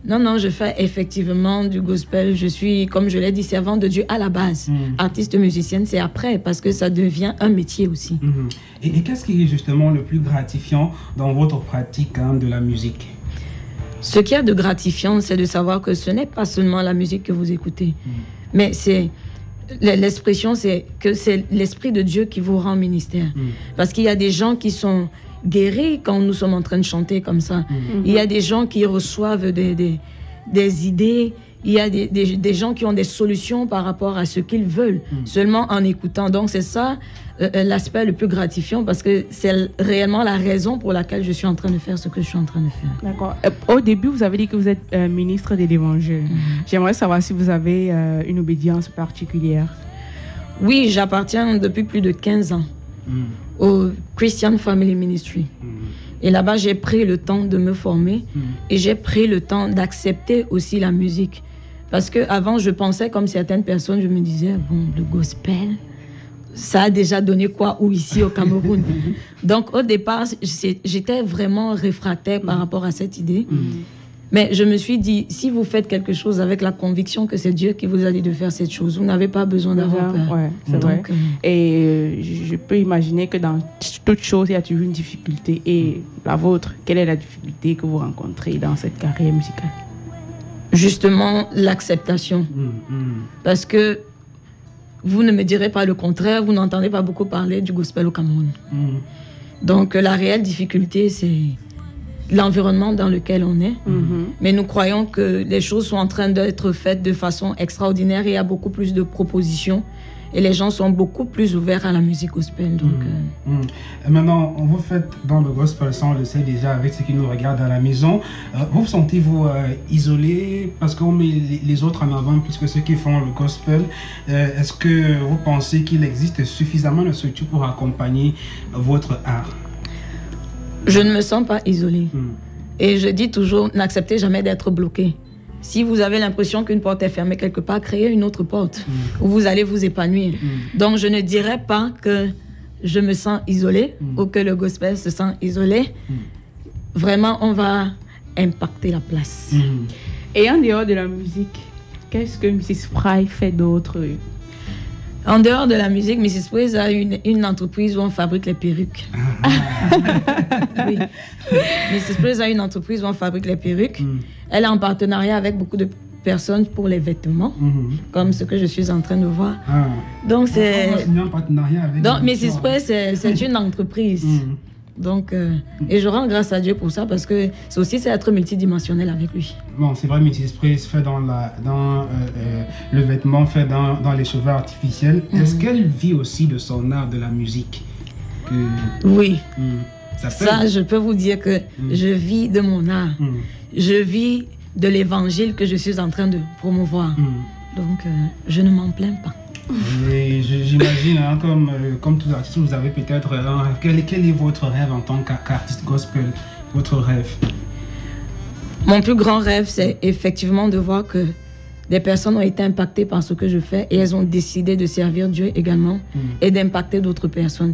Non, je fais effectivement du gospel. Je suis, comme je l'ai dit, servante de Dieu à la base. Artiste musicienne, c'est après, parce que ça devient un métier aussi. Et qu'est-ce qui est justement le plus gratifiant dans votre pratique de la musique? Ce qu'il y a de gratifiant, c'est de savoir que ce n'est pas seulement la musique que vous écoutez, mais c'est l'expression, c'est que c'est l'Esprit de Dieu qui vous rend ministère. Parce qu'il y a des gens qui sont guéris quand nous sommes en train de chanter comme ça. Il y a des gens qui reçoivent des idées. Il y a des gens qui ont des solutions par rapport à ce qu'ils veulent, seulement en écoutant. Donc c'est ça l'aspect le plus gratifiant, parce que c'est réellement la raison pour laquelle je suis en train de faire ce que je suis en train de faire. D'accord. Au début, vous avez dit que vous êtes ministre de l'Évangile. J'aimerais savoir si vous avez une obédience particulière. Oui, j'appartiens depuis plus de 15 ans au Christian Family Ministry. Et là-bas, j'ai pris le temps de me former et j'ai pris le temps d'accepter aussi la musique. Parce qu'avant, je pensais comme certaines personnes, je me disais, bon, le gospel, ça a déjà donné quoi ou ici au Cameroun? Donc au départ, j'étais vraiment réfractaire par rapport à cette idée. Mais je me suis dit, si vous faites quelque chose avec la conviction que c'est Dieu qui vous a dit de faire cette chose, vous n'avez pas besoin d'avoir peur. Ouais, c'est vrai. Et je peux imaginer que dans toute chose, il y a toujours une difficulté. Et la vôtre, quelle est la difficulté que vous rencontrez dans cette carrière musicale? Justement, l'acceptation. Parce que vous ne me direz pas le contraire, vous n'entendez pas beaucoup parler du gospel au Cameroun. Donc la réelle difficulté, c'est l'environnement dans lequel on est. Mais nous croyons que les choses sont en train d'être faites de façon extraordinaire et il y a beaucoup plus de propositions. Et les gens sont beaucoup plus ouverts à la musique gospel. Donc, Maintenant, vous faites dans le gospel, ça on le sait déjà avec ceux qui nous regardent à la maison. Vous sentez-vous isolé parce qu'on met les autres en avant plus que ceux qui font le gospel? Est-ce que vous pensez qu'il existe suffisamment de structures pour accompagner votre art? Je ne me sens pas isolée. Et je dis toujours, n'acceptez jamais d'être bloqué. Si vous avez l'impression qu'une porte est fermée quelque part, créez une autre porte où vous allez vous épanouir. Donc, je ne dirais pas que je me sens isolée ou que le gospel se sent isolé. Vraiment, on va impacter la place. Et en dehors de la musique, qu'est-ce que Mrs. Fry fait d'autre? En dehors de la musique, Mrs. Praise a une entreprise où on fabrique les perruques. Oui. Mrs. Praise a une entreprise où on fabrique les perruques. Elle est en partenariat avec beaucoup de personnes pour les vêtements, comme ce que je suis en train de voir. Donc c'est... un partenariat avec... Donc Mrs. Press, c'est une entreprise. Donc, et je rends grâce à Dieu pour ça parce que c'est être multidimensionnel avec lui. Bon, c'est vrai, Mrs. Price fait dans le vêtement, fait dans les cheveux artificiels. Est-ce qu'elle vit aussi de son art, de la musique Oui. Ça, je peux vous dire que je vis de mon art. Je vis de l'évangile que je suis en train de promouvoir. Donc, je ne m'en plains pas. Et j'imagine, hein, comme tous les artistes, vous avez peut-être un rêve. Quel est votre rêve en tant qu'artiste gospel? Votre rêve? Mon plus grand rêve, c'est effectivement de voir que des personnes ont été impactées par ce que je fais et elles ont décidé de servir Dieu également et d'impacter d'autres personnes.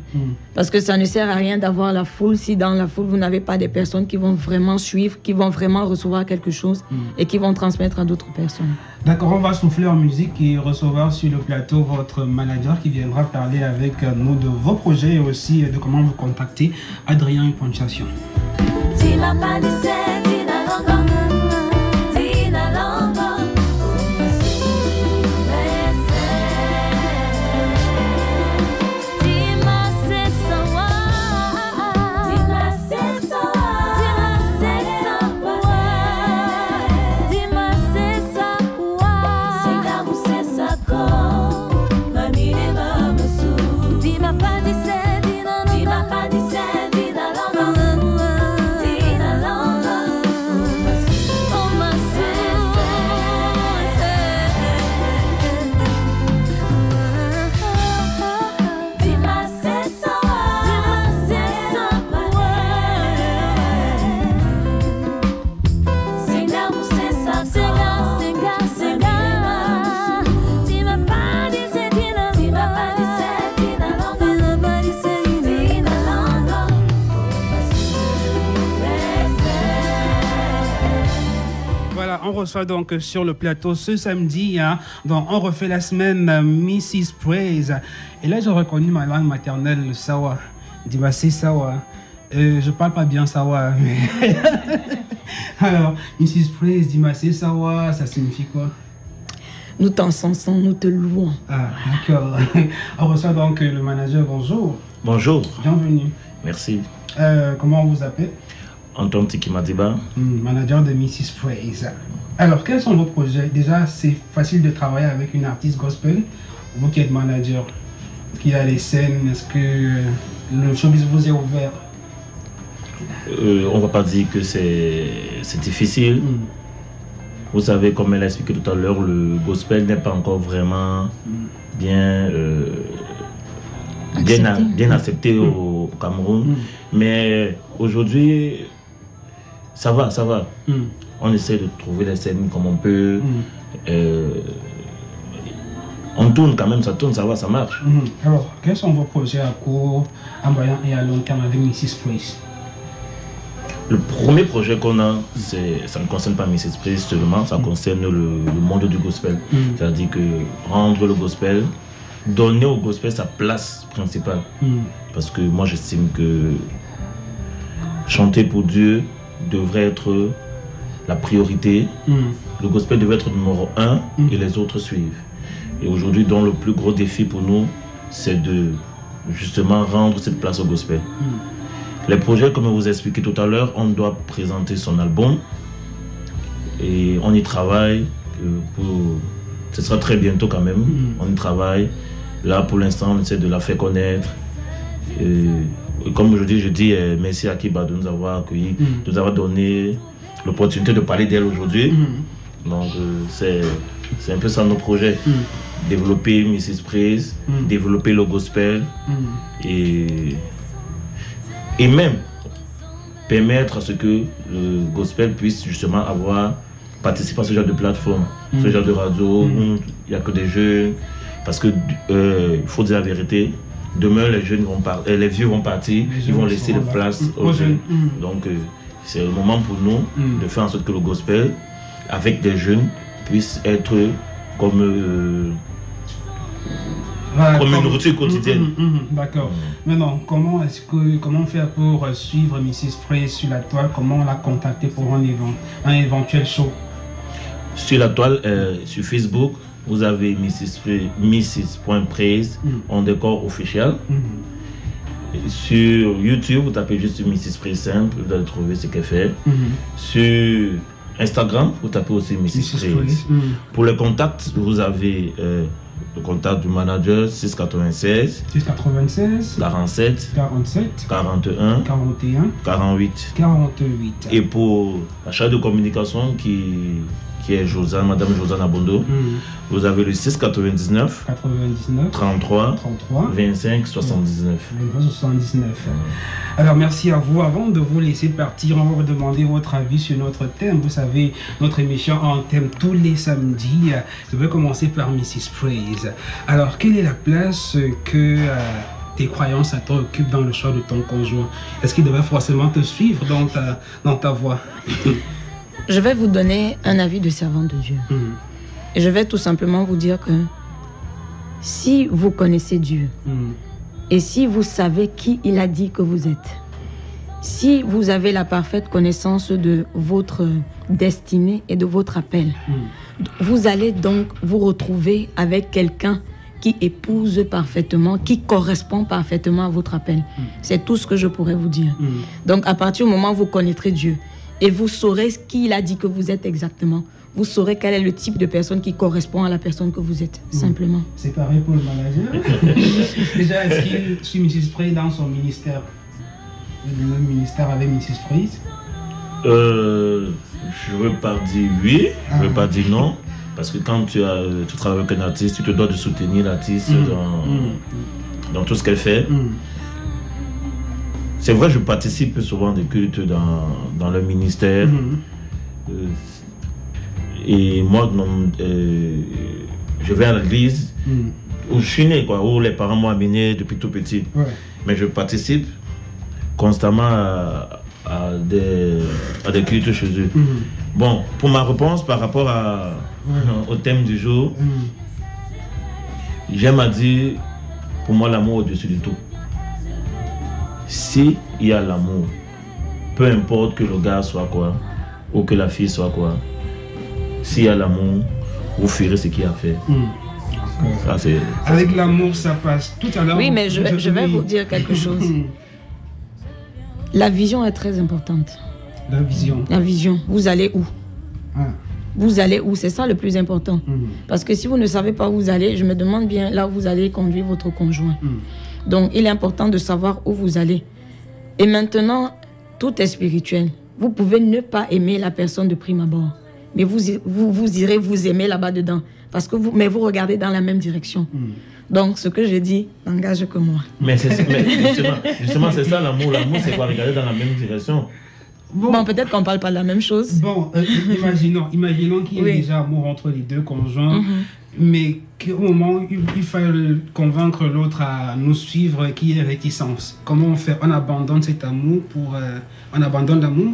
Parce que ça ne sert à rien d'avoir la foule si dans la foule, vous n'avez pas des personnes qui vont vraiment suivre, qui vont vraiment recevoir quelque chose et qui vont transmettre à d'autres personnes. D'accord, on va souffler en musique et recevoir sur le plateau votre manager qui viendra parler avec nous de vos projets et aussi de comment vous contacter. Adrien Ponchation. On reçoit donc sur le plateau ce samedi, hein, donc on refait la semaine Mrs. Praise. Et là, j'ai reconnu ma langue maternelle, le Sawa. Dimasé Sawa. Je parle pas bien Sawa, mais... Alors, Mrs. Praise, Dimasé Sawa, ça signifie quoi? Nous t'encensons, nous te louons. Ah, d'accord. On reçoit donc le manager. Bonjour. Bonjour. Bienvenue. Merci. Comment on vous appelle? Anton Tikimadiba. Manager de Mrs. Praise. Alors, quels sont vos projets? Déjà, c'est facile de travailler avec une artiste gospel. Vous qui êtes manager, est-ce qu'il y a les scènes? Est-ce que le showbiz vous est ouvert? On ne va pas dire que c'est difficile. Vous savez, comme elle a expliqué tout à l'heure, le gospel n'est pas encore vraiment bien accepté au Cameroun. Mais aujourd'hui, ça va. On essaie de trouver les scènes comme on peut. On tourne quand même, ça tourne, ça va, ça marche. Alors, quels sont vos projets à court, à moyen et à long terme avec Mrs. Praise? Le premier projet qu'on a, ça ne concerne pas Mrs. Praise seulement, ça concerne le monde du gospel. C'est-à-dire que rendre le gospel, donner au gospel sa place principale. Parce que moi j'estime que chanter pour Dieu devrait être la priorité. Le gospel devrait être numéro 1 et les autres suivent. Et aujourd'hui, donc, le plus gros défi pour nous, c'est de justement rendre cette place au gospel. Les projets, comme je vous ai expliqué tout à l'heure, on doit présenter son album et on y travaille. Ce sera très bientôt quand même. On y travaille. Là, pour l'instant, on essaie de la faire connaître. Et comme aujourd'hui, je dis merci à Kiba de nous avoir accueillis, de nous avoir donné l'opportunité de parler d'elle aujourd'hui. Donc, c'est un peu ça nos projets. Développer Mrs. Praise, développer le gospel et même permettre à ce que le gospel puisse justement participer à ce genre de plateforme, ce genre de radio où il n'y a que des jeunes. Parce que il faut dire la vérité, demain les jeunes vont les vieux vont partir, ils vont laisser la place aux jeunes. Donc c'est le moment pour nous de faire en sorte que le gospel, avec des jeunes, puisse être comme comme une nourriture quotidienne. D'accord. Maintenant, comment faire pour suivre Mrs. Praise sur la toile? Comment la contacter pour un éventuel show? Sur la toile, sur Facebook, vous avez Mrs.Praise en décor officiel. Sur YouTube, vous tapez juste Mrs. Praise simple, vous allez trouver ce qu'elle fait. Sur Instagram, vous tapez aussi Mrs. Praise. Pour les contacts, vous avez le contact du manager 696 47 41 48. Et pour la charge de communication qui est Josiane, Madame Josiane Abondo, vous avez le 699 33 25 79. Alors merci à vous. Avant de vous laisser partir, on va vous demander votre avis sur notre thème. Vous savez, notre émission a un thème tous les samedis. Je vais commencer par Mrs. Praise. Alors, quelle est la place que tes croyances occupent dans le choix de ton conjoint? Est-ce qu'il devrait forcément te suivre dans ta voie? Je vais vous donner un avis de servante de Dieu. Et je vais tout simplement vous dire que si vous connaissez Dieu et si vous savez qui il a dit que vous êtes, si vous avez la parfaite connaissance de votre destinée et de votre appel, vous allez donc vous retrouver avec quelqu'un qui épouse parfaitement, qui correspond parfaitement à votre appel. C'est tout ce que je pourrais vous dire. Donc à partir du moment où vous connaîtrez Dieu, et vous saurez ce qu'il a dit que vous êtes exactement. Vous saurez quel est le type de personne qui correspond à la personne que vous êtes, simplement. C'est pareil pour le manager. Déjà, est-ce qu'il suit Mrs. Praise dans son ministère? Le même ministère avec Mrs. Praise? Je ne veux pas dire oui, je ne veux pas dire non. Parce que quand tu travailles avec un artiste, tu te dois de soutenir l'artiste dans tout ce qu'elle fait. C'est vrai, je participe souvent des cultes dans le ministère. Et moi, je vais à l'église où je suis né, où les parents m'ont amené depuis tout petit. Mais je participe constamment à des cultes chez eux. Bon, pour ma réponse par rapport au thème du jour, j'aime à dire, pour moi, l'amour au-dessus de tout. Si il y a l'amour, peu importe que le gars soit quoi, ou que la fille soit quoi, s'il y a l'amour, vous ferez ce qu'il a fait. Ça, avec l'amour, ça passe. Tout à l'heure. Oui, mais je vais vous dire quelque chose. La vision est très importante. La vision. La vision. Vous allez où? Vous allez où? C'est ça le plus important. Parce que si vous ne savez pas où vous allez, je me demande bien là où vous allez conduire votre conjoint. Donc, il est important de savoir où vous allez. Et maintenant, tout est spirituel. Vous pouvez ne pas aimer la personne de prime abord. Mais vous irez vous aimer là-bas dedans. Parce que vous regardez dans la même direction. Donc, ce que je dis n'engage que moi. Mais justement, c'est ça l'amour. L'amour, c'est quoi? Regarder dans la même direction. Bon, peut-être qu'on ne parle pas de la même chose. Bon, imaginons qu'il y ait déjà amour entre les deux conjoints, mais qu'au moment où il fallait convaincre l'autre à nous suivre, qu'il y ait réticence. Comment on fait? On abandonne cet amour on abandonne l'amour?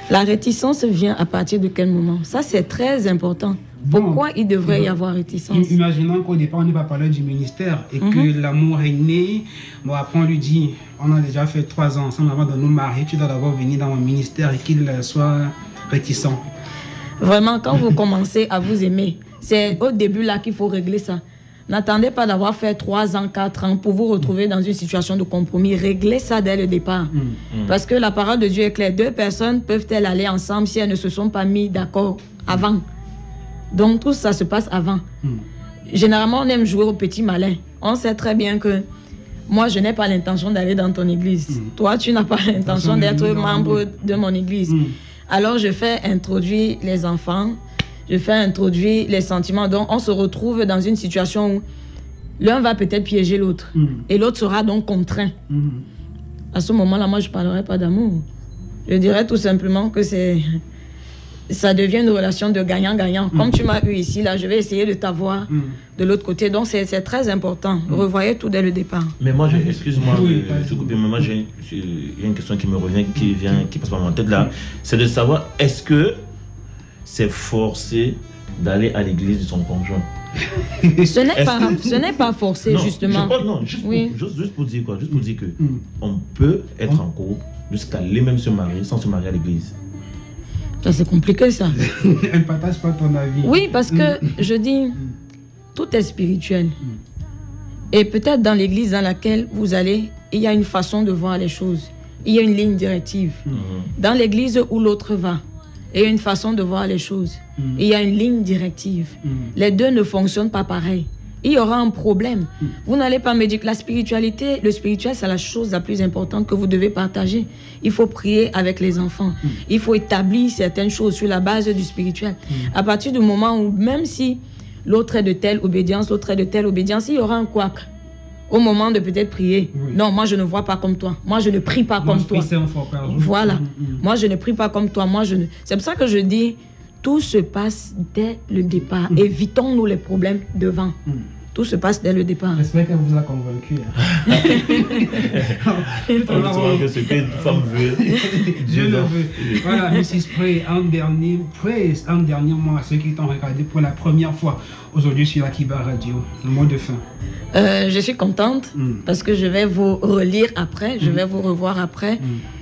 La réticence vient à partir de quel moment? Ça, c'est très important. Pourquoi il devrait y avoir réticence? Imaginons qu'au départ, on n'est pas parlé du ministère et que l'amour est né. Bon, après, on lui dit, on a déjà fait 3 ans ensemble avant de nous marier, tu dois d'abord venir dans mon ministère et qu'il soit réticent. Vraiment, quand vous commencez à vous aimer, c'est au début là qu'il faut régler ça. N'attendez pas d'avoir fait 3 ans, 4 ans pour vous retrouver dans une situation de compromis. Réglez ça dès le départ. Parce que la parole de Dieu est claire. 2 personnes peuvent-elles aller ensemble si elles ne se sont pas mis d'accord avant? Donc tout ça se passe avant. Généralement, on aime jouer au petit malin. On sait très bien que moi, je n'ai pas l'intention d'aller dans ton église. Toi, tu n'as pas l'intention d'être membre de mon église. Alors, je fais introduire les enfants, je fais introduire les sentiments. Donc, on se retrouve dans une situation où l'un va peut-être piéger l'autre. Et l'autre sera donc contraint. À ce moment-là, moi, je ne parlerai pas d'amour. Je dirais tout simplement que ça devient une relation de gagnant-gagnant. Comme tu m'as eu ici, là, je vais essayer de t'avoir de l'autre côté. Donc, c'est très important. Revoyez tout dès le départ. Mais moi, excuse-moi, mais moi, j'ai une question qui me revient, qui passe par ma tête là. C'est de savoir, est-ce que c'est forcé d'aller à l'église de son conjoint? Ce n'est pas forcé, non, justement. Juste pour dire quoi? Juste pour dire que on peut être en couple jusqu'à aller même se marier sans se marier à l'église. Ça, c'est compliqué, ça. Elle ne partage pas ton avis. Oui, parce que je dis, tout est spirituel. Et peut-être dans l'église dans laquelle vous allez, il y a une façon de voir les choses. Il y a une ligne directive. Dans l'église où l'autre va, il y a une façon de voir les choses. Il y a une ligne directive. Les deux ne fonctionnent pas pareil. Il y aura un problème. Vous n'allez pas me dire que la spiritualité, le spirituel, c'est la chose la plus importante que vous devez partager. Il faut prier avec les enfants. Il faut établir certaines choses sur la base du spirituel. À partir du moment où, même si l'autre est de telle obédience, l'autre est de telle obédience, il y aura un couac. Au moment de peut-être prier. Non, moi je ne vois pas comme toi. Moi je ne prie pas comme toi. Voilà. Moi je ne prie pas comme toi. C'est pour ça que je dis, tout se passe dès le départ. Évitons-nous les problèmes devant. Tout se passe dès le départ. J'espère qu'elle vous a convaincu. Que ce qu'une femme veut, Dieu le veut. Voilà, Mrs. Prey, un dernier mot à ceux qui t'ont regardé pour la première fois aujourd'hui sur Akiba Radio. Le mot de fin. Je suis contente parce que je vais vous relire après, je vais vous revoir après.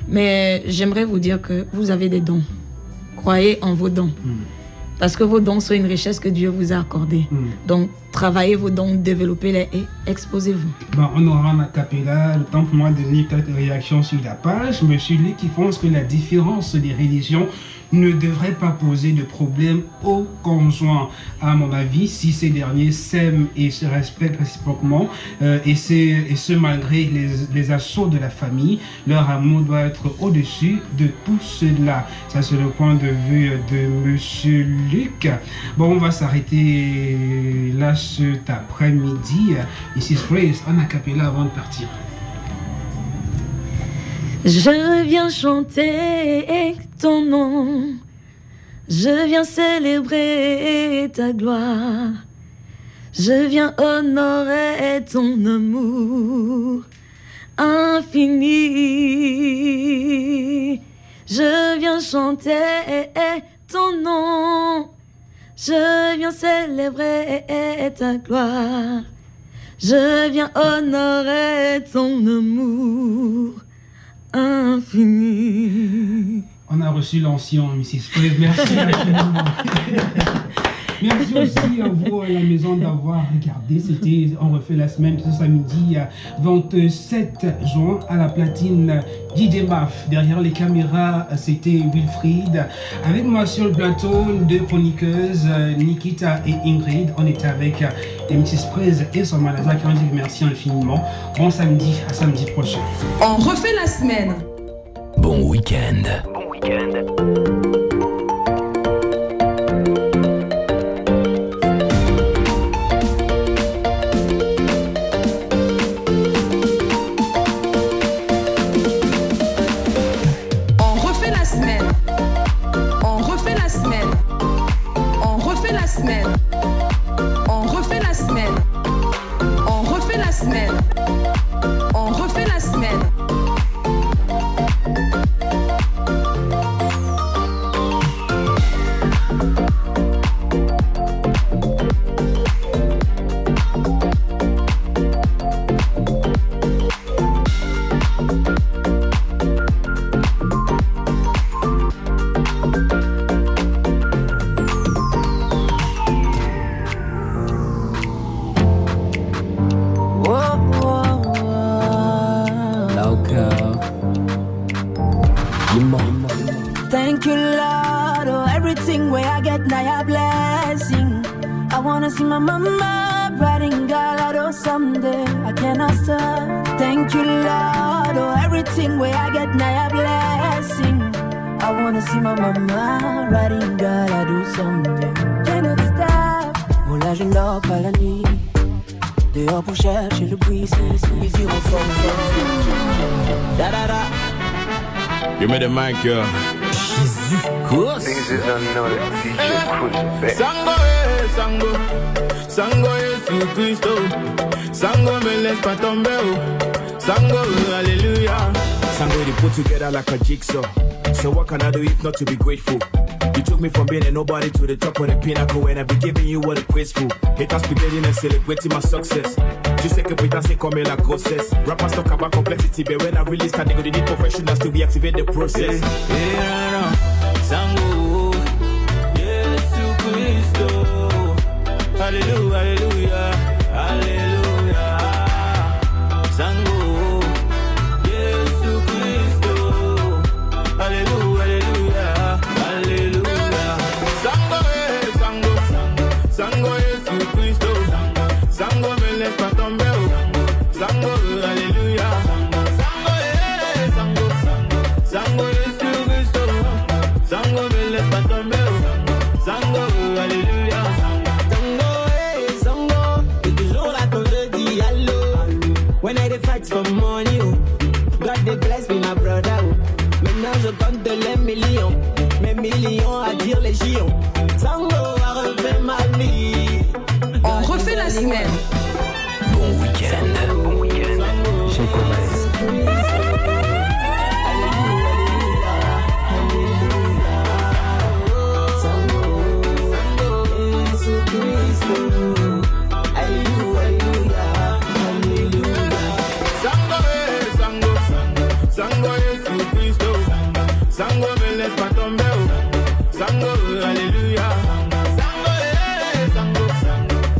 Mais j'aimerais vous dire que vous avez des dons. Croyez en vos dons. Parce que vos dons sont une richesse que Dieu vous a accordée. Donc, travaillez vos dons, développez-les et exposez-vous. Bon, on aura un acapella, le temps pour moi de lire quelques réactions sur la page. Monsieur Lee qui pense que la différence des religions ne devrait pas poser de problème aux conjoints. À mon avis, si ces derniers s'aiment et se respectent réciproquement, et ce malgré les assauts de la famille, leur amour doit être au-dessus de tout cela. Ça, c'est le point de vue de Monsieur Luc. Bon, on va s'arrêter là cet après-midi. Mrs. Grace, en acapella avant de partir. Je viens chanter ton nom, je viens célébrer ta gloire, je viens honorer ton amour infini. Je viens chanter ton nom, je viens célébrer ta gloire, je viens honorer ton amour infini. On a reçu l'ancien, Mrs. Fred. Merci infiniment. Merci aussi à vous à la maison d'avoir regardé. C'était On refait la semaine ce samedi 27 juin à la platine DJ Maf. Derrière les caméras, c'était Wilfried. Avec moi sur le plateau, deux chroniqueuses, Nikita et Ingrid. On était avec Mrs. Prez et son manager qui ont dit merci infiniment. Bon samedi, à samedi prochain. On refait la semaine. Bon week-end. Bon week-end. Thank you, Lord. Oh, everything where I get now a blessing. I wanna see my mama riding Galado someday. I cannot stop. Thank you, Lord. Oh, everything where I get now a blessing. I wanna see my mama riding Galado someday. Cannot stop. Oh là je dors pas la nuit. Dehors pour chercher le bruit, ils iront fort. Da da da. Give me the mic, yo. Jesus Christ. Niggas is unknown DJ Cruz. Sango, Sango Yesu Cristo. Sango me laisse pas tomber. Sango, alléluia. Sango they put together like a jigsaw. So what can I do if not to be grateful? You took me from being a nobody to the top of the pinnacle, and I be giving you what a graceful. Haters be getting and celebrating my success. Tu sais que putain c'est comme la grossesse. Rappers talk about complexity, but when I release that nigga, they need professionals to reactivate the process. Sango, Yesu Cristo. Hallelujah, hallelujah, hallelujah. Sango, Yesu Cristo. Hallelujah, hallelujah, hallelujah. Sango, sango, sango, Yesu Cristo. Sango, me laisse pas tomber. Sango, hallelujah. Sango, sango, Yesu Cristo. Sango, me laisse pas tomber. Sango, hallelujah. When I dey fight for money, oh, God dey bless me, my brother. Oh. Maintenant je compte les millions, mes millions à dire légion. Sango a refait ma vie. On refait la semaine. Bon week-end. Bon week-end. Chez Gomez. Sango, Yesu Cristo. Sango, me laisse pas tomber. Sango, hallelujah. Sango,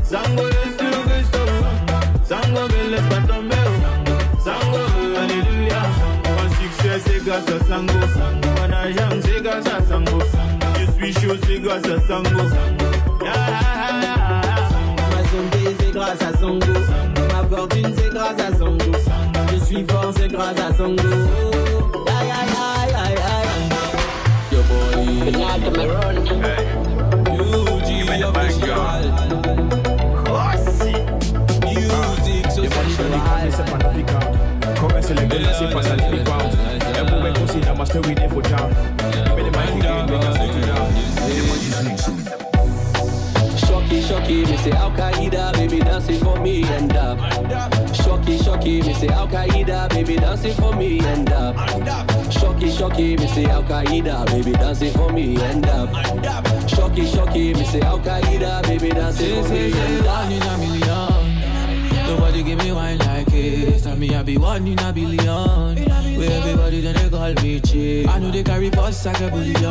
Sango, Yesu Cristo. Sango, me laisse pas tomber. Sango, hallelujah. Mon succès c'est grâce à Sango. Mon argent c'est grâce à Sango. Je suis chaud c'est grâce à Sango. Ma santé c'est grâce à Sango. Ma fortune c'est grâce à Sango. Je suis fort c'est grâce à Sango. Aïe aïe aïe aïe aïe. Your boy UG official. Music so Come c'est les gars, c'est pas ça le big bounce. Et pour me considérer ma story des for down. Mais les mecs qui gagnent, mais quand c'est tout down. Shocky, shocky, me say Al Qaeda, baby dancing for me and up. Shocky, shocky, me say Al Qaeda, baby dancing for me and up. Shocky, shocky, me say Al Qaeda, baby dancing for me and up. Shocky, shocky, me say Al Qaeda, baby dancing for me and up. One in a million. Nobody give me wine like this. Tell me I be one in a billion. Where everybody then they call me chick. I know they carry boss like a billion.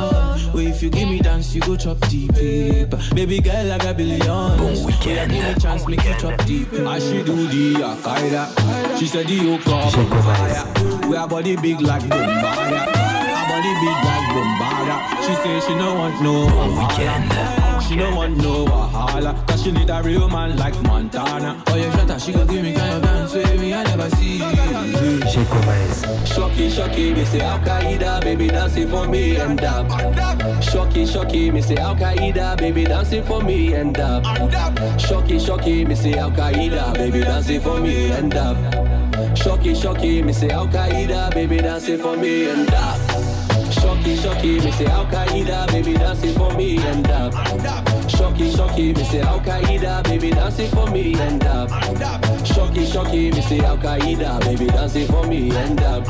Where if you give me dance, you go chop deep. Baby girl like a billion. Bon week-end. Give me chance, make you chop deep. I she do the Al-Qaeda. She said the yoke up fire. We are body big like Bombardier. Our body big like Bombardier. She say she no want no weekend. She don't want no wahala, cause she need a real man like Montana. Oh yeah, shut up, she gon' give me kind of dance with me, I never see. Chez Gomez. Shocky, shocky, me say Al Qaeda, baby dancing for me and up. Shocky, shocky, me say Al Qaeda, baby dancing for me and up. Shocky, shocky, me say Al Qaeda, baby dancing for me and up. Shocky, shocky, me say Al Qaeda, baby dancing for me and up. Shocky, shocky, me say Al Qaeda, baby dancing for me and up. Shocky, shocky, me say Al Qaeda, baby dancing for me and up. Shocky, shocky, me say Al Qaeda, baby dancing for me and up.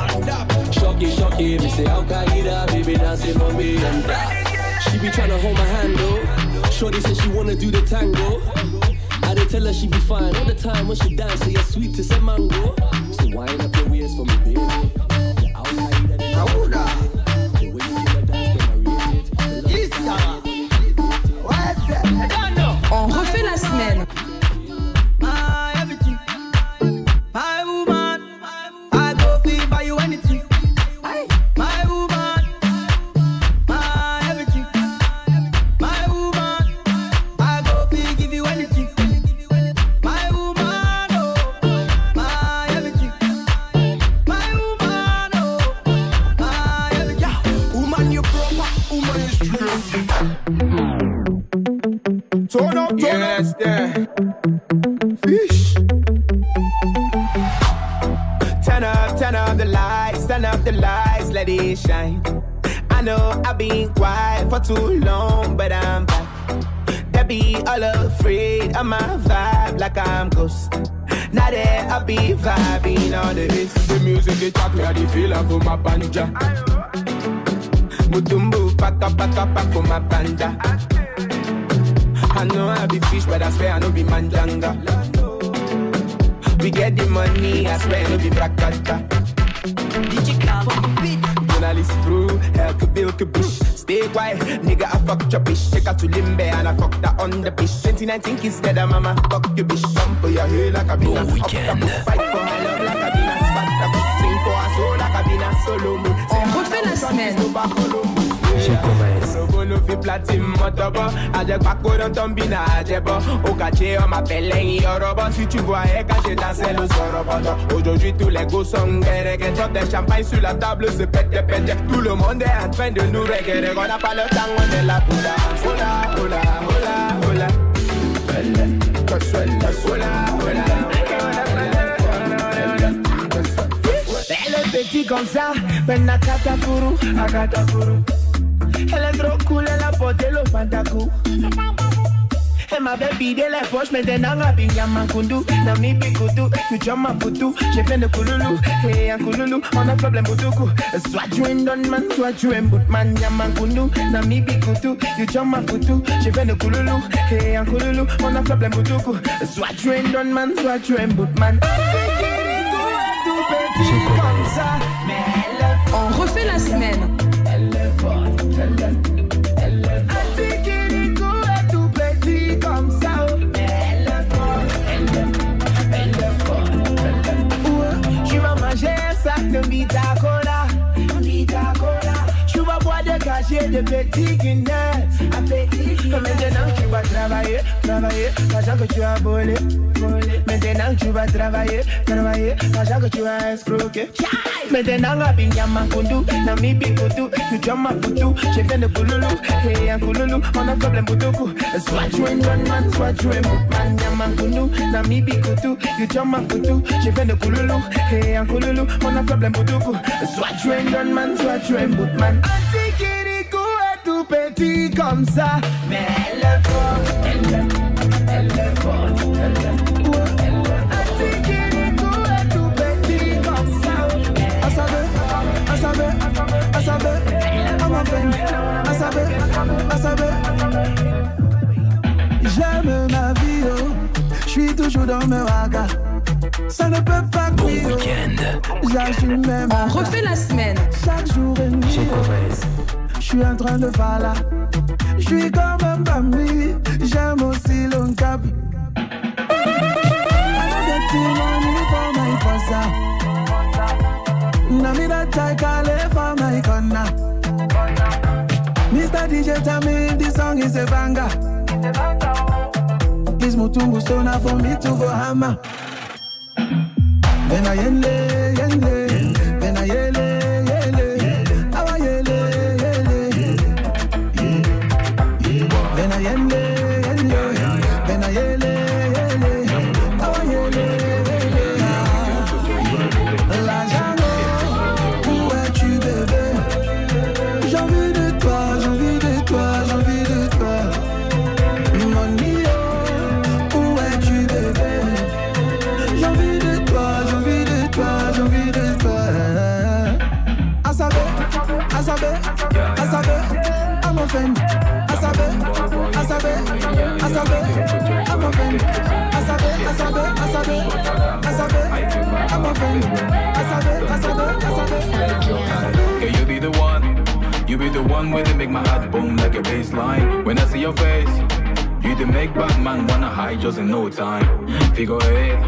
Shocky, shocky, me say Al Qaeda, baby dancing for me and up. She be tryna hold my hand though. Shorty said she wanna do the tango. I did tell her she be fine all the time when she dance. Say you're sweet to say mango. So wind up your waist for me, baby. You're Al Qaeda, then On refait la semaine. My woman, I go feel buy you anything. My woman, my everything. My woman, I go feel give you anything. My woman, oh, my everything. My woman, oh, my everything. Woman, you proper, woman, you straight. Turn up, yes, there. Fish. Turn up the lights, let it shine. I know I've been quiet for too long, but I'm back. They be all afraid of my vibe like I'm ghost. Now that I be vibing on the hits. The music, they talk me, I feel like for my banja. Mutumbu, paka, pako, my panda. I know I be fish, but I swear I know be manjanga. We get the money, I swear I know be brakata. Journalist through, hell could build a bush. Stay quiet, nigga, I fuck your bitch. Check out to Limbe and I fuck that on the bitch. 2019 kiss together, mama, fuck your bitch. Jump for your hair like a bina. Weekend. Fight for my love like a bina. Sing for a soul like a bina. Solo moon. On refait la semaine. Bono fi platine motoba. Ajek pako dans ton bina ajeba. Au caché on m'appelle Yoroba. Si tu vois quand j'ai dansé le soroba. Aujourd'hui tous les gosses sont guerres. Des champagne sur la table se pète. Tout le monde est en train de nous regarder. On n'a pas le temps, on est là pour la. Hola, hola, hola, hola. Elle est petite comme ça, ben akatapuru. Elle est trop cool, elle a porté le fantaku. Elle m'avait vidé les poches, maintenant elle a bien mankundu. Nami bikutu, tu chama futu. J'ai fait de kouloulou, et un kouloulou, on a problème boutoukou. Soit tu es man, soit tu es boutman, yamankundu. Nami bikutu, tu chama futu. J'ai fait de kouloulou, et un kouloulou, on a problème boutoukou. Soit tu es man, soit tu es boutman. On refait la semaine. Tu vas manger un sac de Vita Cola. Tu vas boire des cachets de petits Guinness. Maintenant tu vas travailler. L'argent que tu as volé. Maintenant tu vas travailler. L'argent que tu as escroqué. Maintenant à Binyama Kundu, Nami Bikutu, tu jama futu. J'ai fait de kouloulou, et un kouloulou, on a problème boutoukou. Soit tu es man, soit tu es man, Yamankundu, Nami Bikutu, tu jama futu. J'ai fait de kouloulou, et un kouloulou, on a problème boutoukou. Soit tu es man, soit tu es man. Antikirikou est tout petit comme ça, mais elle est forte, elle est forte, elle est forte. Antikirikou est tout petit comme ça. J'aime ma vie, oh. Je suis toujours dans mes ragas. Ça ne peut pas cuire. J'assume même. On refait la semaine. Chaque jour et nuit. Je suis en train de faire là. Je suis comme un bambi. J'aime aussi le cap. Namida Taikale for my corner. Mr. DJ tell me this song is a banger. This Mutungu Sona for me to go hammer. Then I yele, then I yele. Awa yele. Then I yele, then I yele. Awa yele. I'm offended. Asabe, I'm offended. Asabe, I'm offended. Asabe. Yeah, you be the one where they make my heart boom like a bass line. When I see your face, you the make bad man wanna hide just in no time. Figure eight,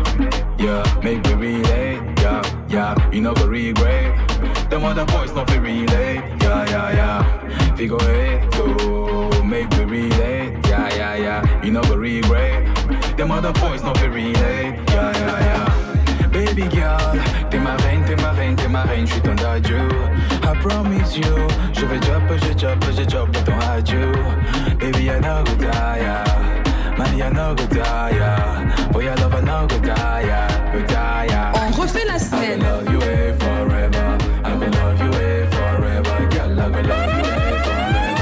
yeah, make me relate, yeah, you know go regret. Them other boys not be relate, yeah. Figure eight, go make me relate, yeah, you know go regret. Them other boys not be relate, yeah. Baby girl, t'es ma reine, je suis ton adieu. I promise you, je vais job dans ton adieu. Baby, I know go die, money I know go die, boy I love I know go die. On refait la semaine. I will love you forever, I will love you forever, girl I will love you forever.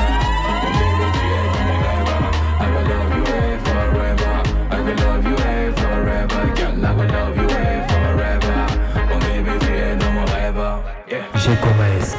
Baby, tu es dans mon rêve, I will love you forever, I will love you forever, girl I will love you forever. Mon baby, tu es dans mon rêve, yeah. J'ai commencé.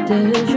protège.